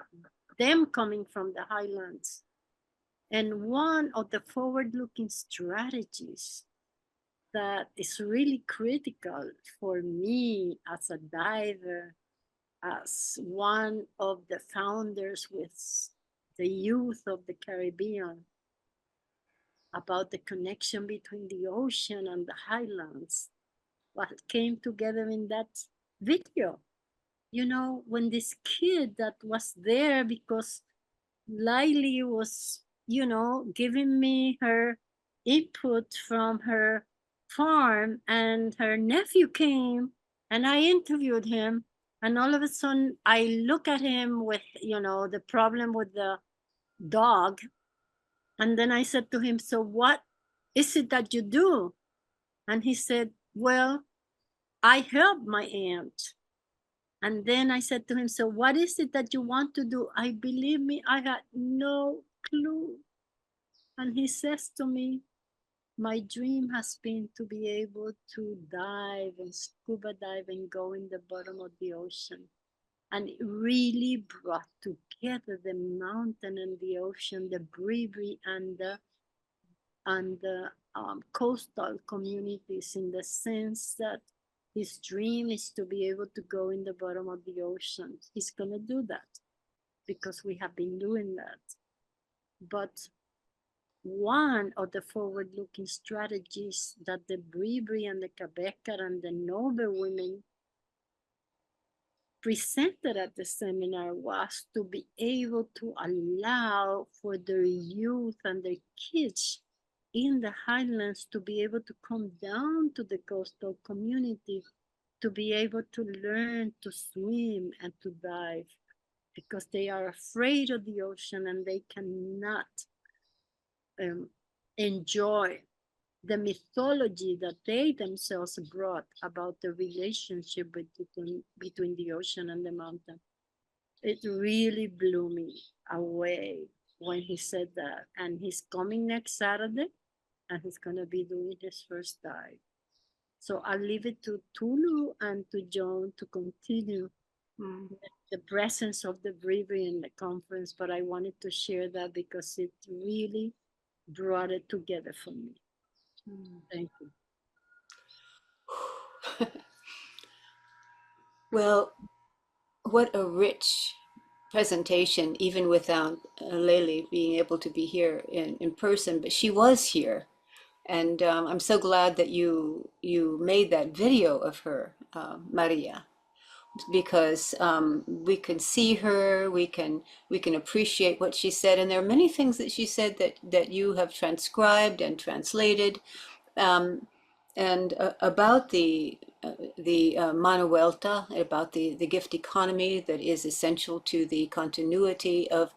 from the highlands. And one of the forward-looking strategies that is really critical for me as a diver, as one of the founders with the youth of the Caribbean, about the connection between the ocean and the highlands, what came together in that video. You know, when this kid that was there because Layli was, you know, giving me her input from her farm, and her nephew came and I interviewed him, and all of a sudden I look at him with, you know, the problem with the dog, and then I said to him, so what is it that you do? And he said, well, I help my aunt. And then I said to him, so what is it that you want to do? Believe me, I had no clue. And he says to me, my dream has been to be able to dive and scuba dive and go in the bottom of the ocean. And it really brought together the mountain and the ocean, the bravery and the coastal communities, in the sense that his dream is to be able to go in the bottom of the ocean. He's gonna do that because we have been doing that. But one of the forward-looking strategies that the Bribri and the Quebecer and the Noble women presented at the seminar was to be able to allow for their youth and their kids in the highlands to be able to come down to the coastal community, to be able to learn to swim and to dive, because they are afraid of the ocean and they cannot enjoy the mythology that they themselves brought about the relationship between the ocean and the mountain. It really blew me away when he said that. And he's coming next Saturday and he's gonna be doing his first dive. So I'll leave it to Tulu and to Joan to continue the presence of the bravery in the conference, but I wanted to share that because it really brought it together for me. Thank you.
Well, what a rich presentation, even without Layli being able to be here in person, but she was here. And I'm so glad that you made that video of her, Maria. because we can see her, we can appreciate what she said, and there are many things that she said that you have transcribed and translated, and about the mano vuelta, about the gift economy that is essential to the continuity of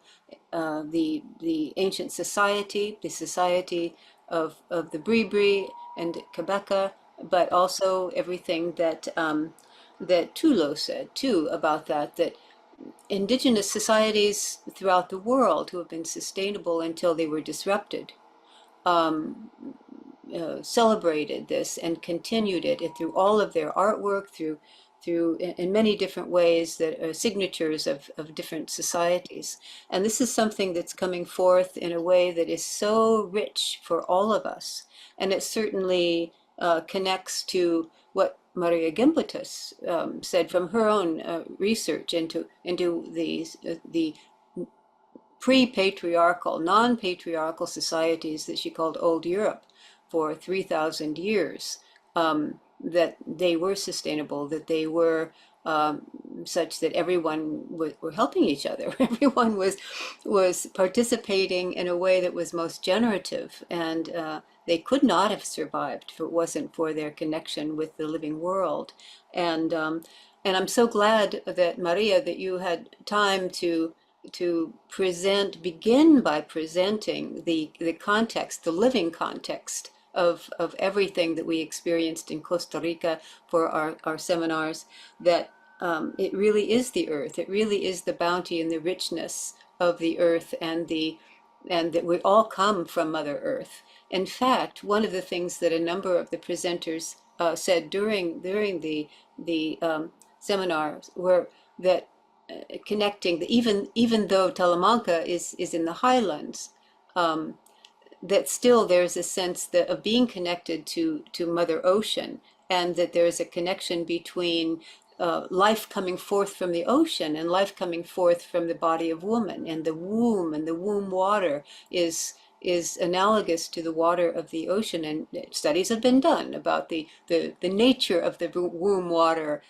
the ancient society, the society of the Bribri and Quebeca, but also everything that that Tulo said too about that indigenous societies throughout the world who have been sustainable until they were disrupted celebrated this and continued it through all of their artwork, through in many different ways that are signatures of different societies. And this is something that's coming forth in a way that is so rich for all of us. And it certainly connects to what Maria Gimbutas said from her own research into the pre-patriarchal, non-patriarchal societies that she called Old Europe for 3,000 years, that they were sustainable, that they were such that everyone were helping each other. Everyone was participating in a way that was most generative, and they could not have survived if it wasn't for their connection with the living world. And I'm so glad that Maria, that you had time to begin by presenting the context, the living context of everything that we experienced in Costa Rica for our seminars, that it really is the earth, it really is the bounty and the richness of the earth, and that we all come from Mother Earth. In fact, one of the things that a number of the presenters said during the seminars were that connecting, even though Talamanca is in the highlands, that still there's a sense of being connected to Mother Ocean, and that there is a connection between life coming forth from the ocean and life coming forth from the body of woman, and the womb water is analogous to the water of the ocean, and studies have been done about the nature of the womb water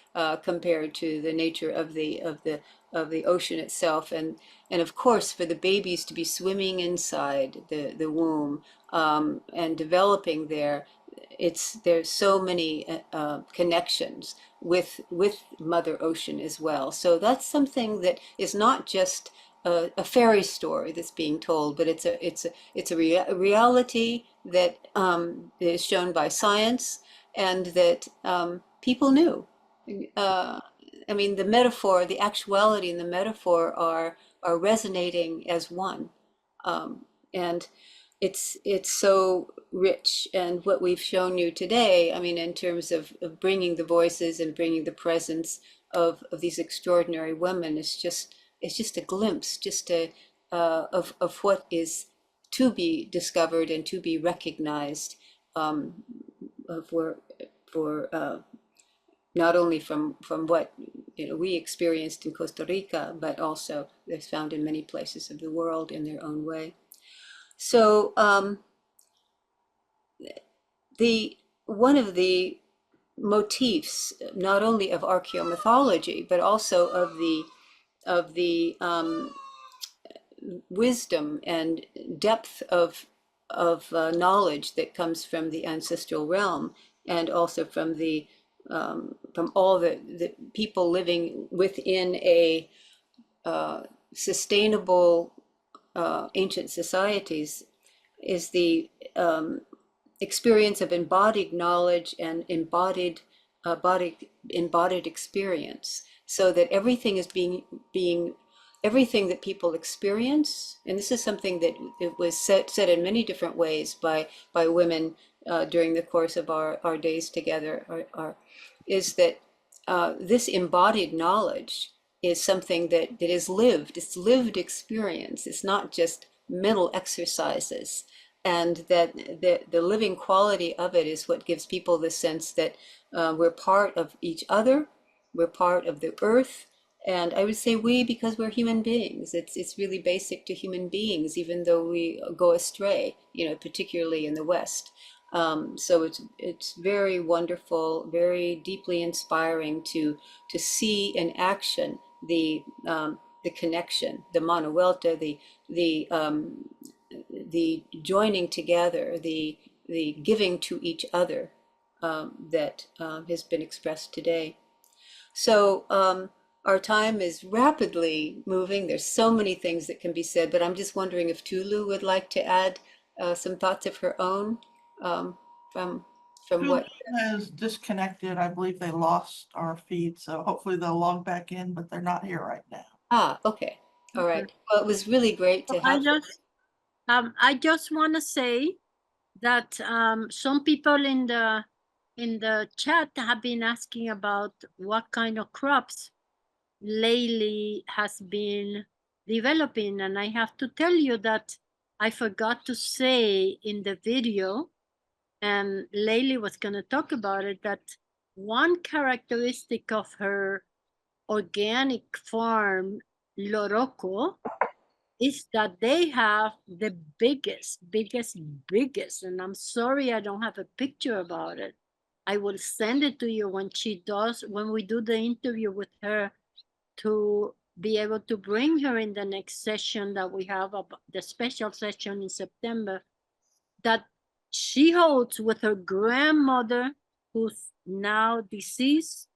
compared to the nature of the ocean itself, and of course for the babies to be swimming inside the womb and developing there. There's so many connections with Mother Ocean as well. So that's something that is not just a fairy story that's being told, but it's a reality that is shown by science, and that people knew. I mean, the metaphor, the actuality and the metaphor are resonating as one, and it's so rich. And what we've shown you today, I mean, in terms of bringing the voices and bringing the presence of these extraordinary women, is just a glimpse, of what is to be discovered and to be recognized for not only from what we experienced in Costa Rica, but also is found in many places of the world in their own way. So one of the motifs, not only of archaeomythology, but also of the wisdom and depth of knowledge that comes from the ancestral realm, and also from all the people living within a sustainable ancient societies, is the experience of embodied knowledge and embodied experience, so that everything is being everything that people experience. And this is something that it was said in many different ways by women during the course of our days together, is that this embodied knowledge is something that is lived. It's lived experience. It's not just mental exercises. And that the living quality of it is what gives people the sense that we're part of each other, we're part of the earth. And I would say we, because we're human beings. It's really basic to human beings, even though we go astray, particularly in the West. So it's very wonderful, very deeply inspiring to see in action the connection, the mano vuelta, the joining together, the giving to each other that has been expressed today. So our time is rapidly moving. There's so many things that can be said, but I'm just wondering if Tulu would like to add some thoughts of her own from
Tulu
what
has disconnected. I believe they lost our feed, so hopefully they'll log back in, but they're not here right now.
Okay. All right. Well, it was really great to have
I just want to say that some people in the chat have been asking about what kind of crops Layli has been developing, and I have to tell you that I forgot to say in the video, and Layli was going to talk about it, that one characteristic of her organic farm, Loroco, is that they have the biggest, and I'm sorry I don't have a picture about it. I will send it to you when we do the interview with her, to be able to bring her in the next session that we have, the special session in September, that she holds with her grandmother, who's now deceased,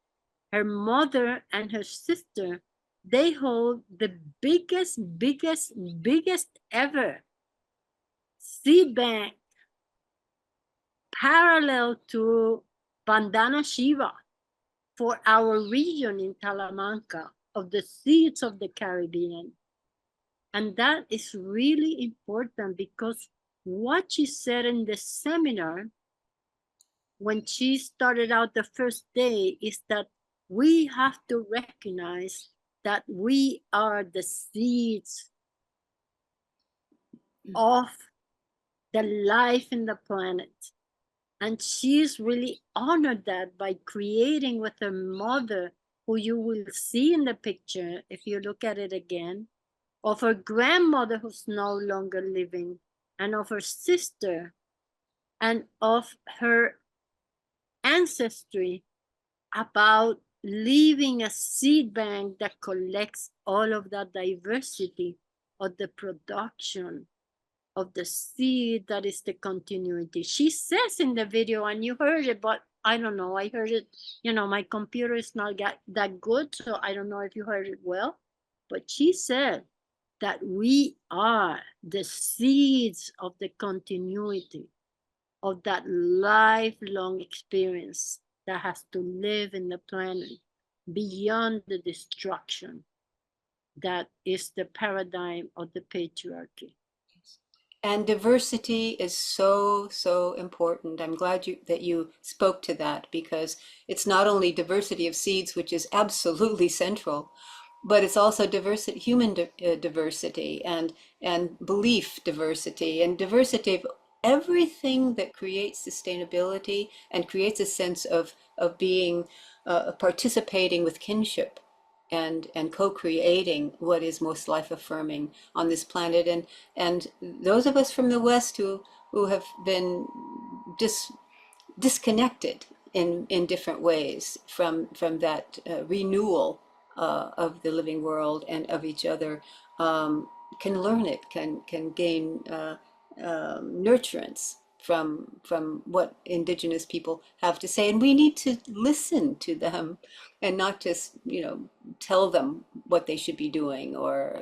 her mother and her sister. They hold the biggest ever seed bank parallel to Bandana Shiva for our region in Talamanca of the seeds of the Caribbean. And that is really important, because what she said in the seminar when she started out the first day is that we have to recognize that we are the seeds of the life in the planet. And she's really honored that by creating with her mother, who you will see in the picture if you look at it again, of her grandmother who's no longer living, and of her sister, and of her ancestry, about leaving a seed bank that collects all of that diversity of the production of the seed that is the continuity. She says in the video, and you heard it, but I don't know, I heard it, my computer is not that good, so I don't know if you heard it well, but she said that we are the seeds of the continuity of that lifelong experience that has to live in the planet beyond the destruction that is the paradigm of the patriarchy.
And diversity is so important. I'm glad that you spoke to that, because it's not only diversity of seeds, which is absolutely central, but it's also diversity, human diversity, and belief diversity, and diversity of everything that creates sustainability and creates a sense of being participating with kinship and co-creating what is most life affirming on this planet. And those of us from the West who have been disconnected in different ways from that renewal of the living world and of each other, can learn it, can gain nurturance from what indigenous people have to say, and we need to listen to them and not just tell them what they should be doing, or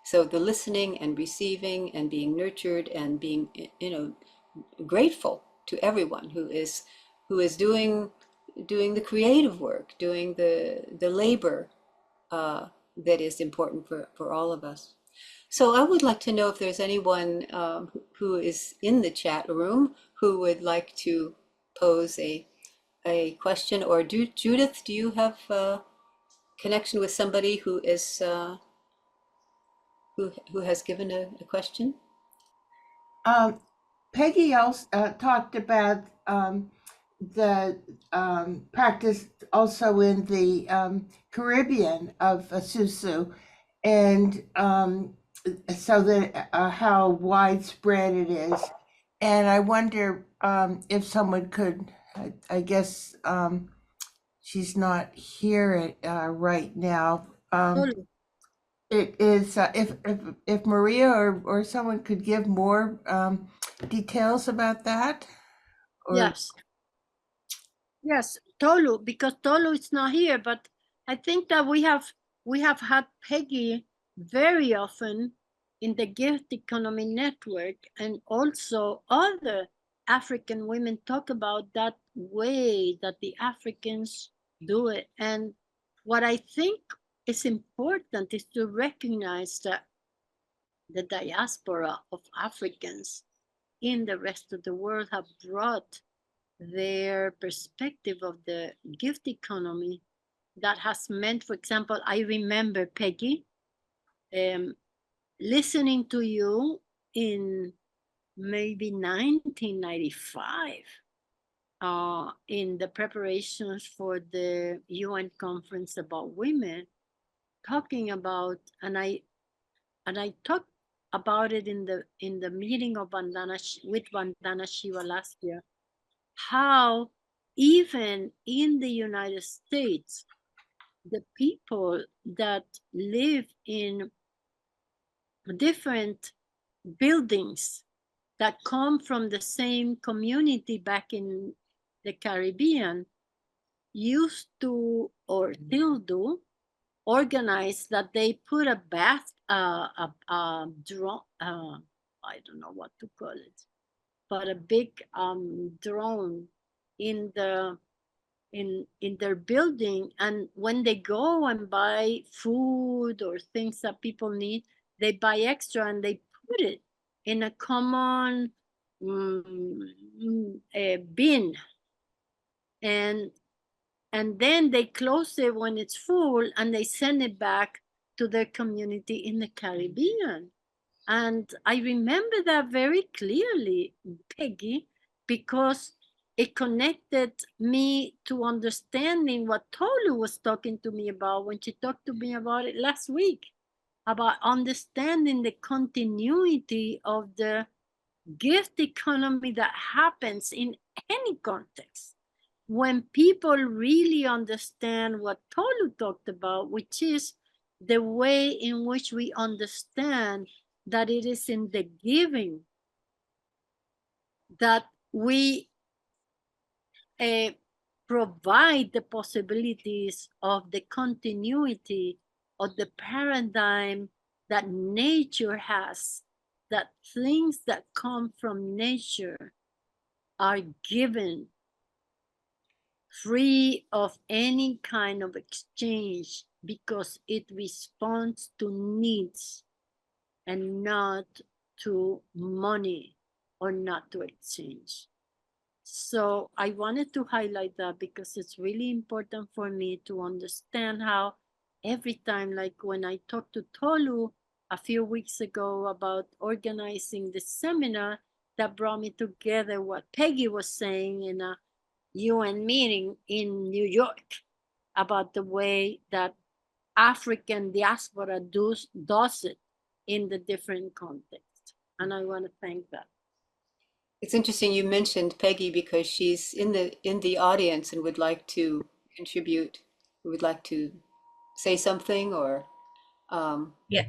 so the listening and receiving and being nurtured and being grateful to everyone who is doing the creative work, doing the labor that is important for all of us. So I would like to know if there's anyone who is in the chat room who would like to pose a question, or Judith, do you have a connection with somebody who is who has given a question?
Peggy also talked about the practice also in the Caribbean of Susu, and so that how widespread it is. And I wonder if someone could, I guess she's not here right now.
Tolu.
It is if Maria or someone could give more details about that, or
Yes. Yes, Tolu, because Tolu is not here, but I think that we have had Peggy very often in the Gift Economy Network, and also other African women talk about that way that the Africans do it. And what I think is important is to recognize that the diaspora of Africans in the rest of the world have brought their perspective of the gift economy that has meant, for example, I remember Peggy listening to you in maybe 1995 in the preparations for the UN conference about women, talking about, and I talked about it in the meeting of with Vandana Shiva last year, how even in the United States, the people that live in different buildings that come from the same community back in the Caribbean used to, or still do, organize that they put a bath, drone, I don't know what to call it, but a big drone in their building, and when they go and buy food or things that people need, they buy extra and they put it in a common bin, and then they close it when it's full and they send it back to their community in the Caribbean. And I remember that very clearly, Peggy, because it connected me to understanding what Tolu was talking to me about when she talked to me about it last week, about understanding the continuity of the gift economy that happens in any context. When people really understand what Tolu talked about, which is the way in which we understand that it is in the giving that we provide the possibilities of the continuity of the paradigm that nature has, that things that come from nature are given free of any kind of exchange because it responds to needs and not to money or not to exchange. So I wanted to highlight that because it's really important for me to understand how every time, like when I talked to Tolu a few weeks ago about organizing the seminar that brought me together what Peggy was saying in a UN meeting in New York about the way that African diaspora does it in the different contexts. And I want to thank that.
It's interesting you mentioned Peggy because she's in the audience and would like to contribute, would like to say something or
Yeah.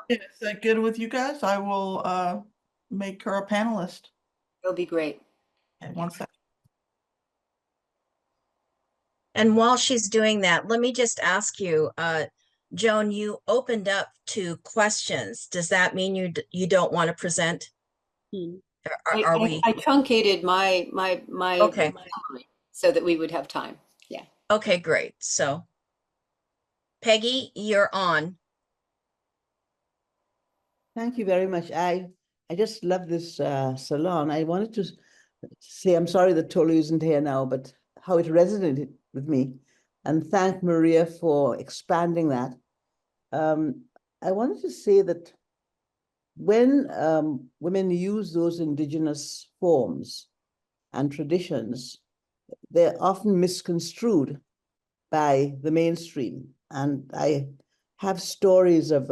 Is that good with you guys? I will make her a panelist.
It'll be great.
Okay, one second.
And while she's doing that, let me just ask you, Joan, you opened up to questions. Does that mean you don't want to present? Are we?
I truncated my
Okay.
summary so that we would have time. Yeah.
Okay, great. So, Peggy, you're on.
Thank you very much. I just love this salon. I wanted to say I'm sorry that Tolu isn't here now, but how it resonated with me, and thank Maria for expanding that. I wanted to say that when women use those indigenous forms and traditions, they're often misconstrued by the mainstream. And I have stories of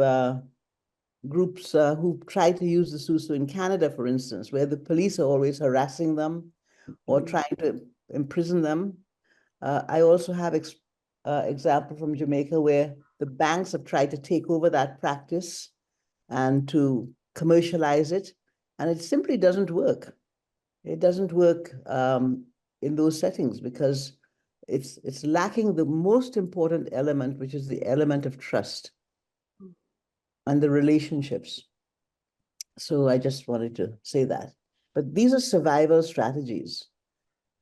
groups who try to use the Susu in Canada, for instance, where the police are always harassing them or trying to imprison them. I also have example from Jamaica where the banks have tried to take over that practice and to commercialize it, and it simply doesn't work. It doesn't work in those settings because it's lacking the most important element, which is the element of trust and the relationships. So I just wanted to say that. But these are survival strategies.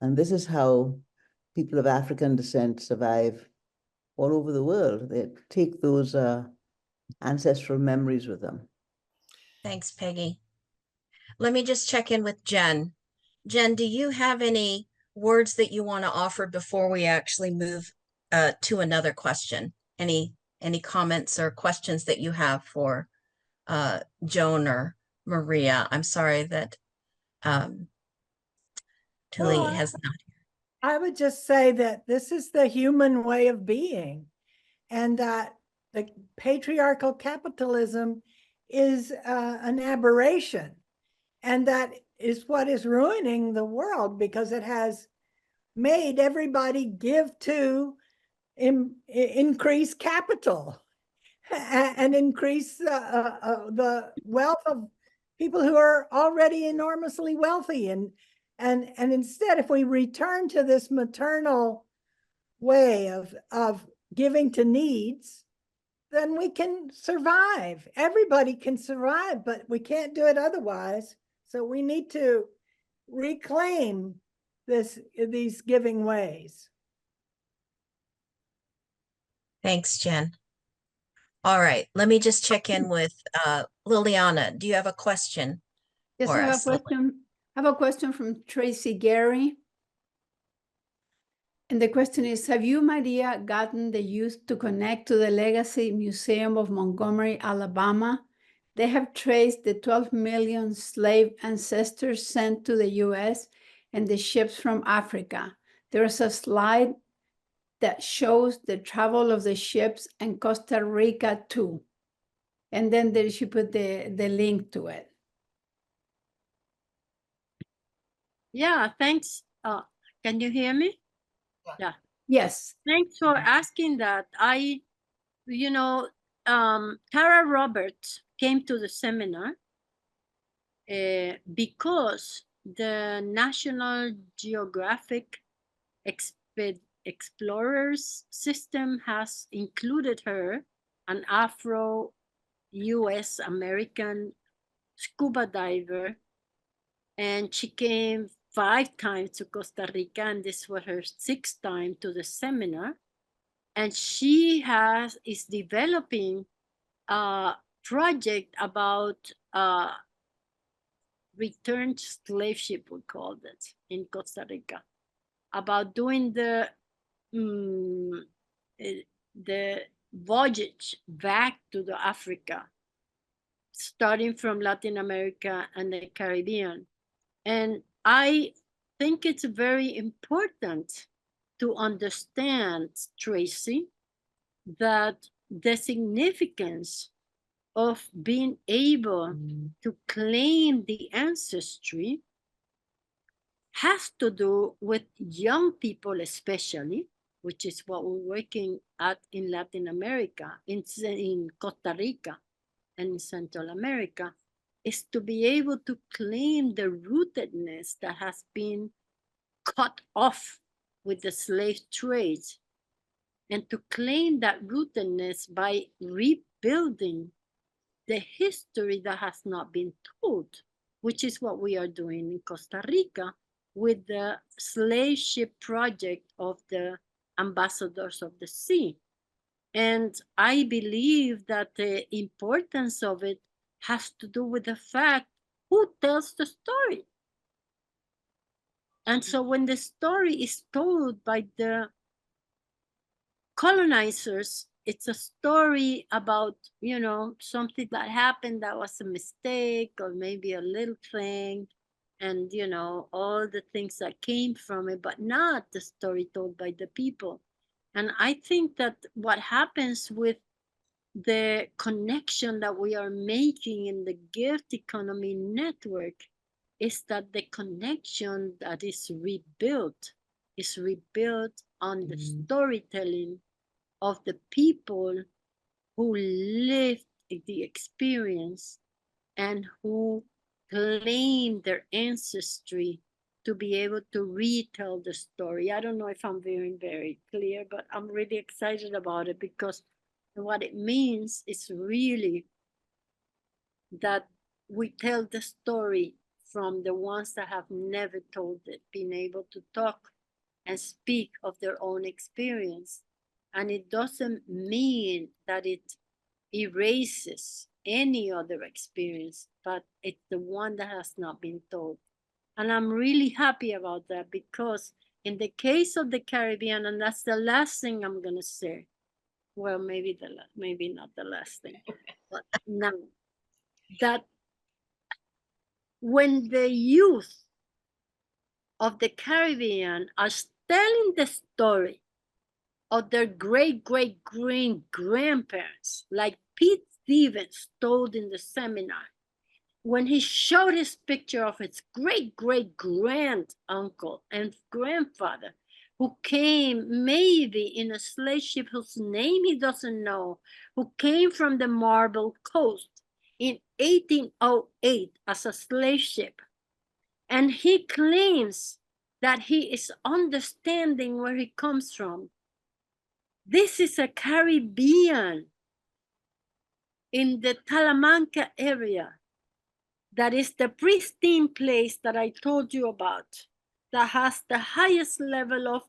And this is how people of African descent survive all over the world. They take those ancestral memories with them.
Thanks, Peggy. Let me just check in with Jen. Jen, do you have any words that you want to offer before we actually move to another question? Any comments or questions that you have for Joan or Maria? I'm sorry that Tuli has not.
I would just say that this is the human way of being, and that the patriarchal capitalism is an aberration, and that is what is ruining the world because it has made everybody give to increase capital and increase the wealth of people who are already enormously wealthy. And instead, if we return to this maternal way of giving to needs, then we can survive. Everybody can survive, but we can't do it otherwise. So we need to reclaim these giving ways.
Thanks, Jen. All right, let me just check in with Liliana. Do you have a question?
Yes, I have a question. I have a question from Tracy Gary. And the question is, have you, Maria, gotten the youth to connect to the Legacy Museum of Montgomery, Alabama? They have traced the 12 million slave ancestors sent to the US and the ships from Africa. There's a slide that shows the travel of the ships and Costa Rica too. And then there she put the link to it.
Yeah, thanks. Can you hear me? Yeah.
Yes.
Thanks for asking that. Tara Roberts came to the seminar because the National Geographic Explorers system has included her, an Afro-US American scuba diver, and she came 5 times to Costa Rica, and this was her 6th time to the seminar. And she is developing a project about returned slave ship, we call it, in Costa Rica, about doing the voyage back to the Africa, starting from Latin America and the Caribbean. And I think it's very important to understand, Tracy, that the significance of being able to claim the ancestry has to do with young people especially, which is what we're working at in Latin America, in Costa Rica and in Central America, is to be able to claim the rootedness that has been cut off with the slave trade, and to claim that rootedness by rebuilding the history that has not been told, which is what we are doing in Costa Rica with the slave ship project of the Ambassadors of the Sea. And I believe that the importance of it has to do with the fact who tells the story. And so when the story is told by the colonizers, it's a story about, something that happened that was a mistake or maybe a little thing, and, all the things that came from it, but not the story told by the people. And I think that what happens with the connection that we are making in the gift economy network is that the connection that is rebuilt on the storytelling of the people who lived the experience and who claim their ancestry to be able to retell the story. I don't know if I'm very, very clear, but I'm really excited about it because what it means is really that we tell the story from the ones that have never told it, being able to talk and speak of their own experience. And it doesn't mean that it erases any other experience, but it's the one that has not been told. And I'm really happy about that because in the case of the Caribbean, and that's the last thing I'm gonna say, well, maybe not the last thing, but now that when the youth of the Caribbean are telling the story of their great-great-great-grandparents, like Pete Stevens told in the seminar, when he showed his picture of his great-great-grand-uncle and grandfather, who came maybe in a slave ship whose name he doesn't know, who came from the Marble Coast in 1808 as a slave ship. And he claims that he is understanding where he comes from. This is a Caribbean in the Talamanca area. That is the pristine place that I told you about, that has the highest level of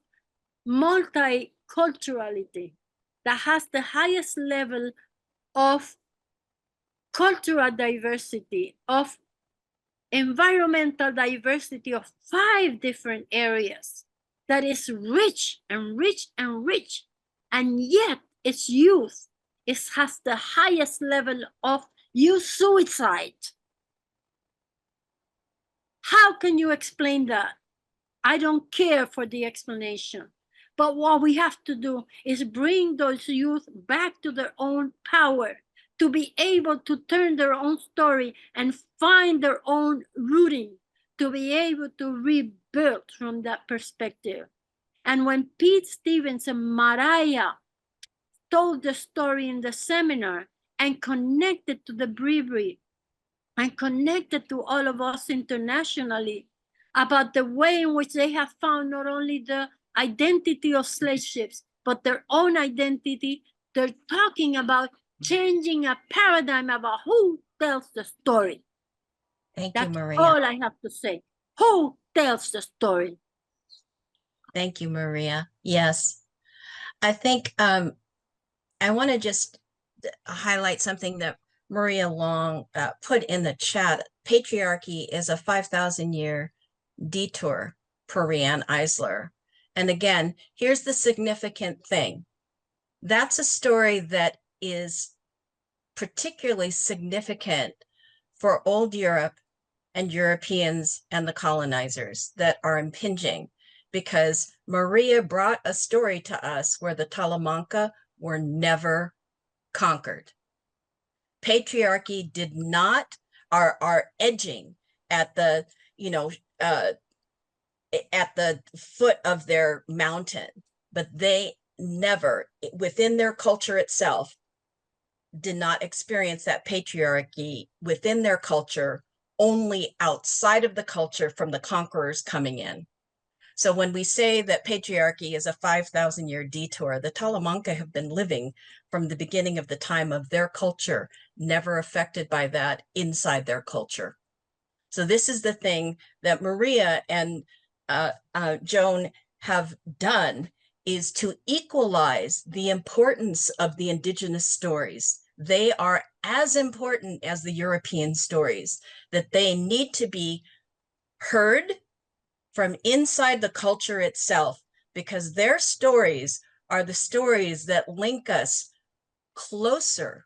multiculturality, that has the highest level of cultural diversity, of environmental diversity of 5 different areas, that is rich and rich and rich, and yet its youth has the highest level of youth suicide. How can you explain that? I don't care for the explanation. But what we have to do is bring those youth back to their own power, to be able to turn their own story and find their own rooting, to be able to rebuild from that perspective. And when Pete Stevens and Mariah told the story in the seminar and connected to the brewery and connected to all of us internationally about the way in which they have found not only the identity of slave ships, but their own identity, they're talking about changing a paradigm about who tells the story.
Thank you,
That's
Maria.
all I have to say. Who tells the story?
Thank you, Maria. Yes. I think I want to just highlight something that Maria Long put in the chat. Patriarchy is a 5,000-year detour per Rianne Eisler. And again, here's the significant thing. That's a story that is particularly significant for old Europe and Europeans and the colonizers that are impinging, because Maria brought a story to us where the Talamanca were never conquered. Patriarchy did not, are edging at the, at the foot of their mountain, but they never, within their culture itself, did not experience that patriarchy within their culture, only outside of the culture from the conquerors coming in. So when we say that patriarchy is a 5,000-year detour, the Talamanca have been living from the beginning of the time of their culture, never affected by that inside their culture. So this is the thing that Maria and Joan have done, is to equalize the importance of the indigenous stories. They are as important as the European stories, that they need to be heard from inside the culture itself, because their stories are the stories that link us closer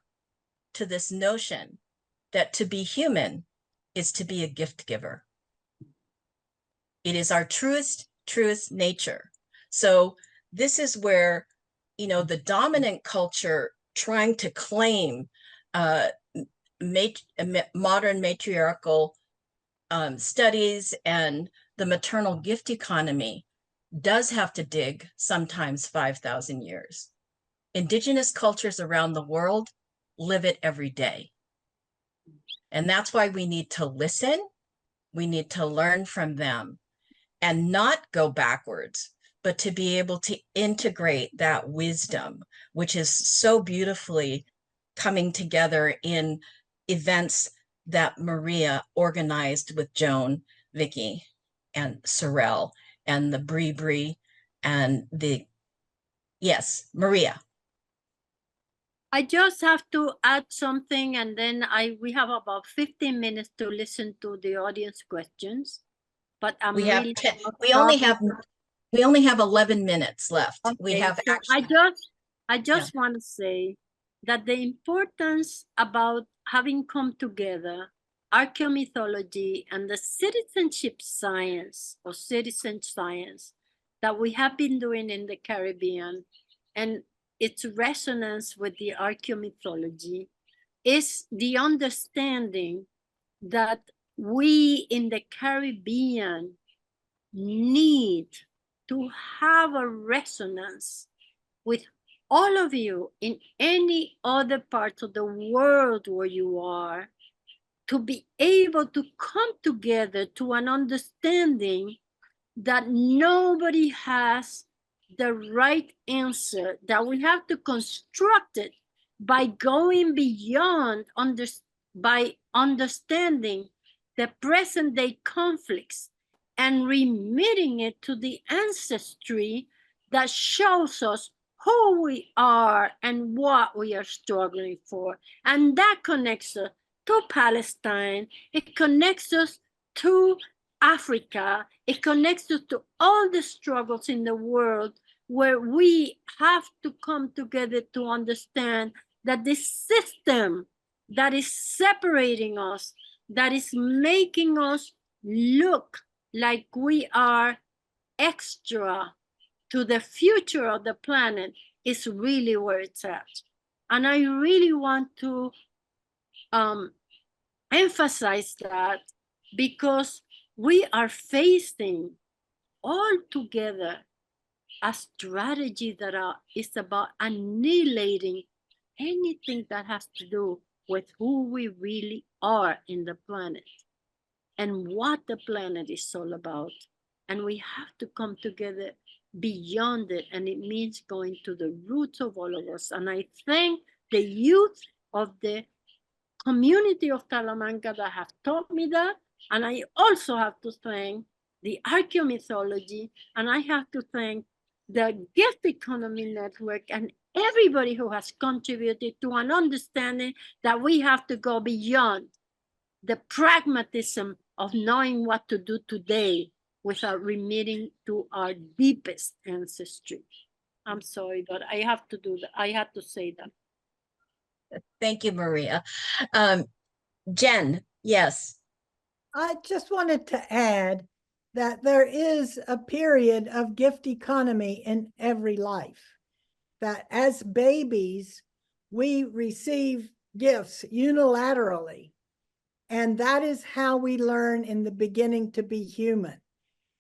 to this notion that to be human is to be a gift giver. It is our truest nature. So this is where, the dominant culture trying to claim modern matriarchal studies and the maternal gift economy does have to dig sometimes 5,000 years. Indigenous cultures around the world live it every day. And that's why we need to listen. We need to learn from them and not go backwards, but to be able to integrate that wisdom, which is so beautifully coming together in events that Maria organized with Joan, Vicky, and Sorrel, and the Bri and yes, Maria.
I just have to add something, and then we have about 15 minutes to listen to the audience questions. But I'm
we have
really
we only have 11 minutes left. Okay, we have
so
actually,
I just want to say that the importance about having come together archaeomythology and the citizenship science or citizen science that we have been doing in the Caribbean and its resonance with the archaeomythology is the understanding that we in the Caribbean need to have a resonance with all of you in any other parts of the world where you are, to be able to come together to an understanding that nobody has the right answer, that we have to construct it by going beyond, by understanding the present day conflicts and remitting it to the ancestry that shows us who we are and what we are struggling for. And that connects us to Palestine, it connects us to Africa, it connects us to all the struggles in the world where we have to come together to understand that this system that is separating us, that is making us look like we are extra to the future of the planet, is really where it's at. And I really want to emphasize that, because we are facing all together a strategy that is about annihilating anything that has to do with who we really are in the planet and what the planet is all about. And we have to come together beyond it, and it means going to the roots of all of us. And I thank the youth of the community of Talamanca that have taught me that, and I also have to thank the archaeomythology, and I have to thank the Gift Economy Network and everybody who has contributed to an understanding that we have to go beyond the pragmatism of knowing what to do today without remitting to our deepest ancestry. I'm sorry, but I have to do that. I had to say that.
Thank you, Maria. Jen, yes.
I just wanted to add that there is a period of gift economy in every life, that as babies, we receive gifts unilaterally. And that is how we learn in the beginning to be human.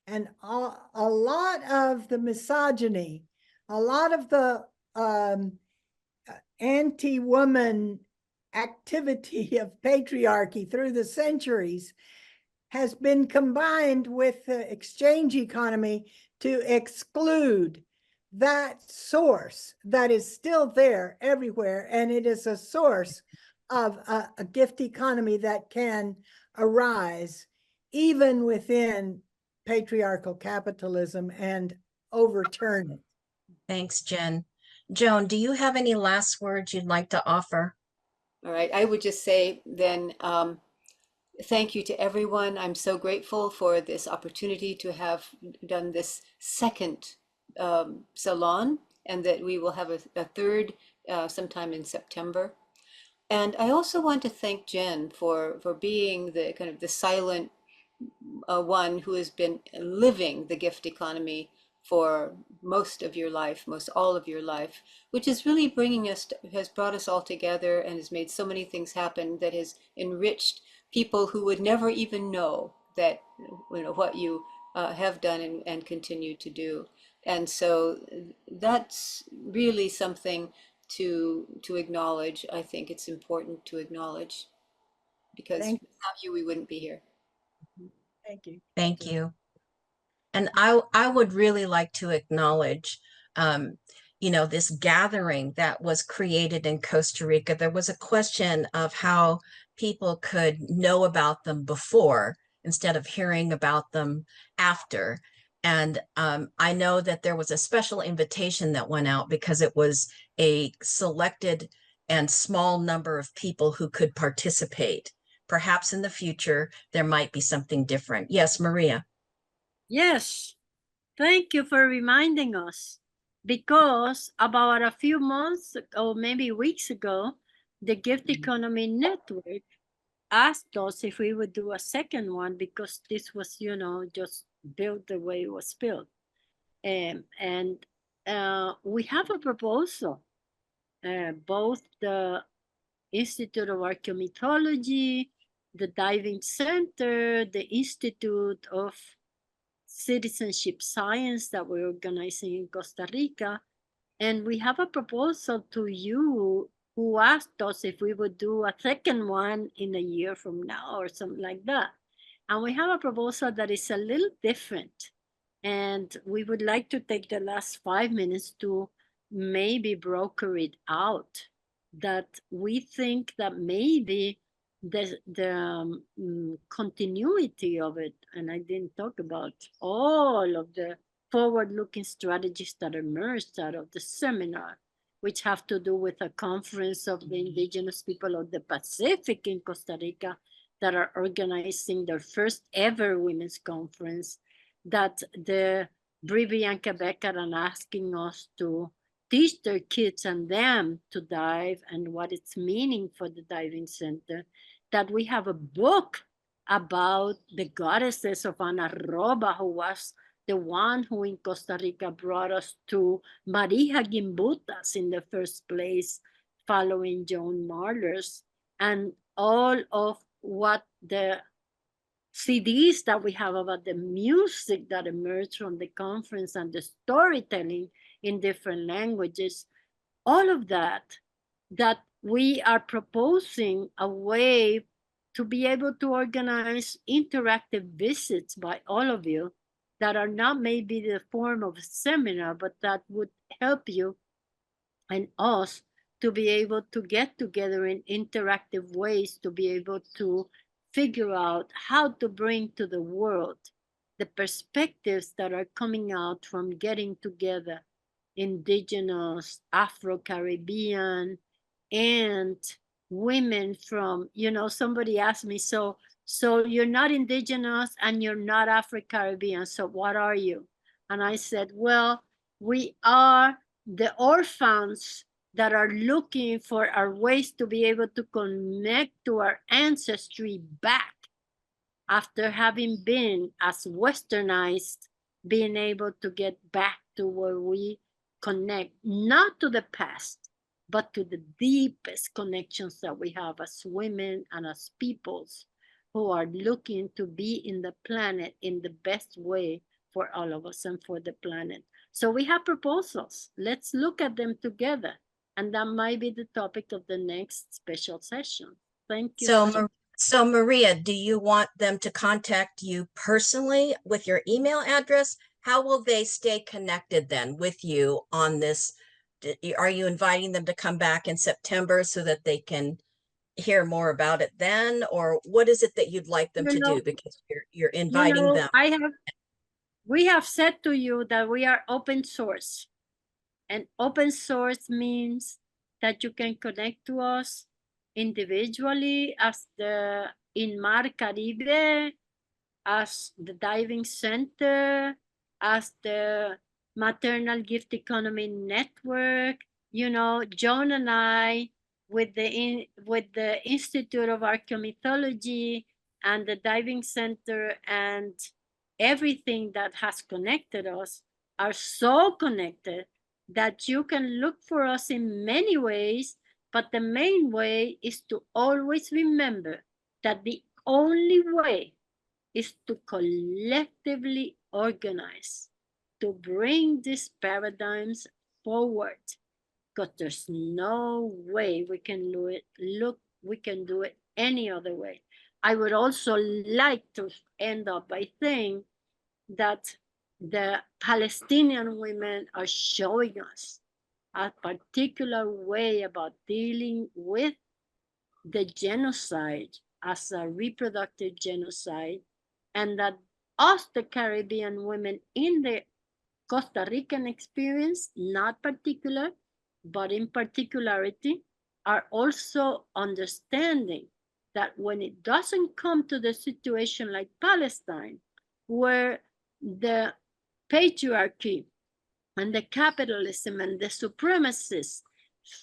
And a lot of the misogyny, a lot of the anti-woman activity of patriarchy through the centuries has been combined with the exchange economy to exclude that source that is still there everywhere. And it is a source of a gift economy that can arise even within patriarchal capitalism and overturn it.
Thanks, Jen. Joan, do you have any last words you'd like to offer?
All right, I would just say then, thank you to everyone. I'm so grateful for this opportunity to have done this second salon, and that we will have a third sometime in September. And I also want to thank Jen for being the kind of the silent one who has been living the gift economy for most of your life, most all of your life, which is really has brought us all together and has made so many things happen that has enriched people who would never even know that, what you have done and continue to do. And so that's really something to acknowledge. I think it's important to acknowledge, because without you, we wouldn't be here.
Thank you.
Thank you. And I would really like to acknowledge, this gathering that was created in Costa Rica. There was a question of how people could know about them before instead of hearing about them after. And I know that there was a special invitation that went out because it was a selected and small number of people who could participate. Perhaps in the future, there might be something different. Yes, Maria.
Yes, thank you for reminding us, because about a few months or maybe weeks ago, the Gift Economy Network asked us if we would do a second one, because this was, just built the way it was built. And we have a proposal. Both the Institute of Archaeomythology, the Diving Center, the Institute of Citizenship Science that we're organizing in Costa Rica. And we have a proposal to you, who asked us if we would do a second one in a year from now or something like that. And we have a proposal that is a little different. And we would like to take the last 5 minutes to maybe broker it out, that we think that maybe the continuity of it, and I didn't talk about all of the forward-looking strategies that emerged out of the seminar, which have to do with a conference of the indigenous people of the Pacific in Costa Rica that are organizing their first ever women's conference, that the Bri and Quebec are asking us to teach their kids and them to dive and what it's meaning for the diving center, that we have a book about the goddesses of Anarroba, who was the one who in Costa Rica brought us to Maria Gimbutas in the first place, following Joan Marler's, and all of what the CDs that we have about the music that emerged from the conference and the storytelling in different languages, all of that we are proposing a way to be able to organize interactive visits by all of you that are not maybe the form of a seminar, but that would help you and us to be able to get together in interactive ways, to be able to figure out how to bring to the world the perspectives that are coming out from getting together indigenous, Afro-Caribbean, and women from, somebody asked me, so you're not indigenous and you're not Afro-Caribbean, so what are you? And I said, well, we are the orphans that are looking for our ways to be able to connect to our ancestry back after having been as westernized, being able to get back to where we connect, not to the past, but to the deepest connections that we have as women and as peoples who are looking to be in the planet in the best way for all of us and for the planet. So we have proposals. Let's look at them together. And that might be the topic of the next special session. Thank you.
So Maria, do you want them to contact you personally with your email address? How will they stay connected then with you on this? Are you inviting them to come back in September so that they can hear more about it then? Or what is it that you'd like them to do? Because you're inviting them.
We have said to you that we are open source. And open source means that you can connect to us individually as the Inmar Caribe, as the Diving Center, as the Maternal Gift Economy Network. Joan and I, with the Institute of Archaeomythology and the Diving Center and everything that has connected us, are so connected that you can look for us in many ways, but the main way is to always remember that the only way is to collectively organize, to bring these paradigms forward, because there's no way we can do it. We can do it any other way. I would also like to end up by saying that the Palestinian women are showing us a particular way about dealing with the genocide as a reproductive genocide, and that us, the Caribbean women in the Costa Rican experience, not particular, but in particularity, are also understanding that when it doesn't come to the situation like Palestine, where the patriarchy and the capitalism and the supremacists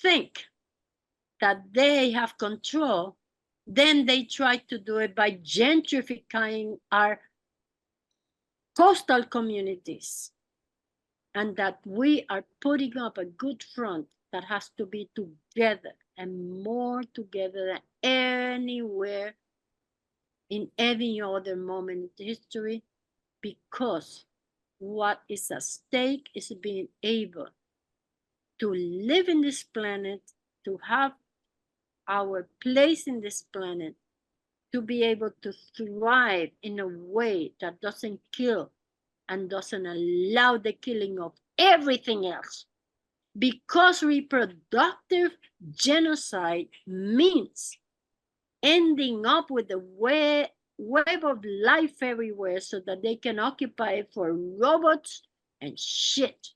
think that they have control, then they try to do it by gentrifying our coastal communities, and that we are putting up a good front that has to be together and more together than anywhere in any other moment in history, because what is at stake is being able to live in this planet, to have our place in this planet, to be able to thrive in a way that doesn't kill and doesn't allow the killing of everything else. Because reproductive genocide means ending up with the web of life everywhere so that they can occupy it for robots and shit.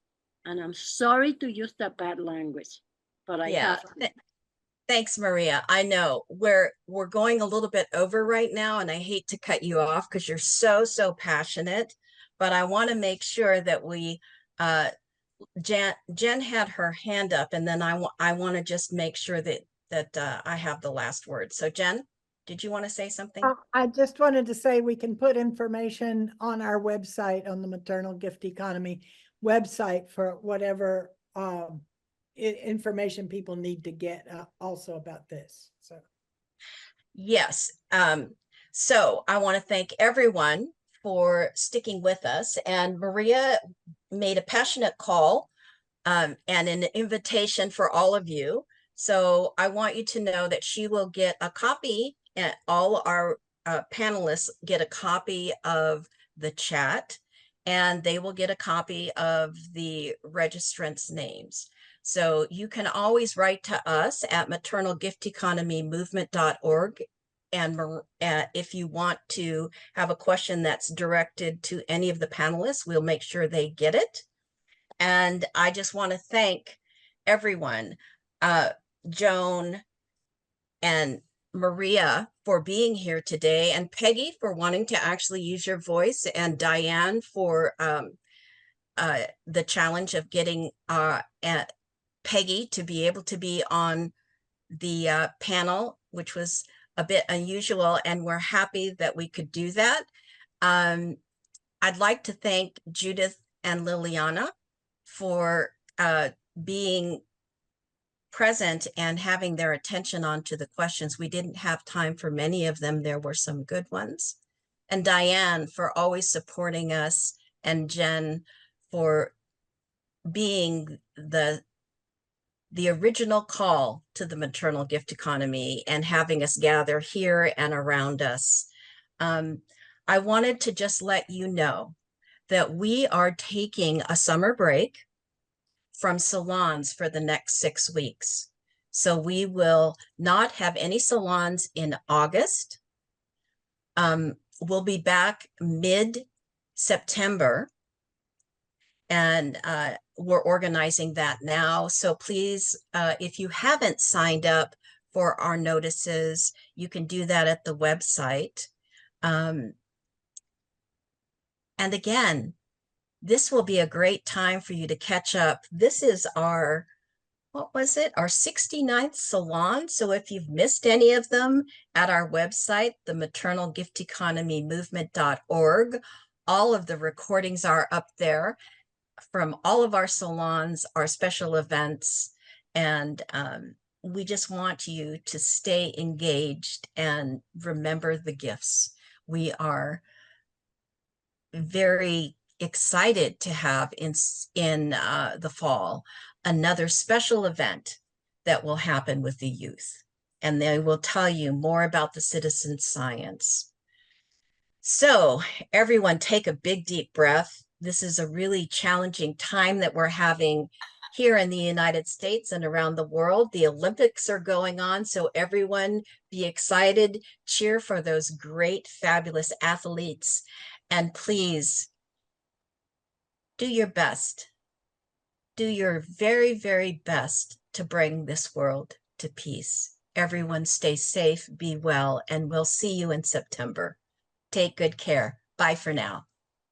And I'm sorry to use that bad language, but I have to.
Thanks, Maria. I know we're going a little bit over right now, and I hate to cut you off because you're so passionate, but I want to make sure that we Jen had her hand up, and then I want to just make sure that I have the last word. So Jen, did you want to say something?
I just wanted to say we can put information on our website, on the Maternal Gift Economy website, for whatever information people need to get also about this. So
yes, so I want to thank everyone for sticking with us, and Maria made a passionate call and an invitation for all of you. So I want you to know that she will get a copy, and all our panelists get a copy of the chat, and they will get a copy of the registrants' names. So you can always write to us at maternalgifteconomymovement.org. And if you want to have a question that's directed to any of the panelists, we'll make sure they get it. And I just want to thank everyone, Joan and Maria, for being here today, and Peggy for wanting to actually use your voice, and Diane for the challenge of getting Peggy to be able to be on the panel, which was a bit unusual, and we're happy that we could do that. I'd like to thank Judith and Liliana for being present and having their attention onto the questions. We didn't have time for many of them. There were some good ones. And Diane for always supporting us, and Jen for being the original call to the maternal gift economy and having us gather here and around us. I wanted to just let you know that we are taking a summer break from salons for the next 6 weeks. So we will not have any salons in August. We'll be back mid-September, and we're organizing that now. So please, if you haven't signed up for our notices, you can do that at the website. And again, this will be a great time for you to catch up. This is our, what was it? Our 69th salon. So if you've missed any of them, at our website, the maternalgifteconomymovement.org, all of the recordings are up there. from all of our salons, our special events, and we just want you to stay engaged and remember the gifts. We are very excited to have in the fall another special event that will happen with the youth, and they will tell you more about the citizen science. So everyone take a big deep breath. This is a really challenging time that we're having here in the United States and around the world. The Olympics are going on, so everyone be excited, cheer for those great, fabulous athletes, and please do your best. Do your very, very best to bring this world to peace. Everyone stay safe, be well, and we'll see you in September. Take good care. Bye for now.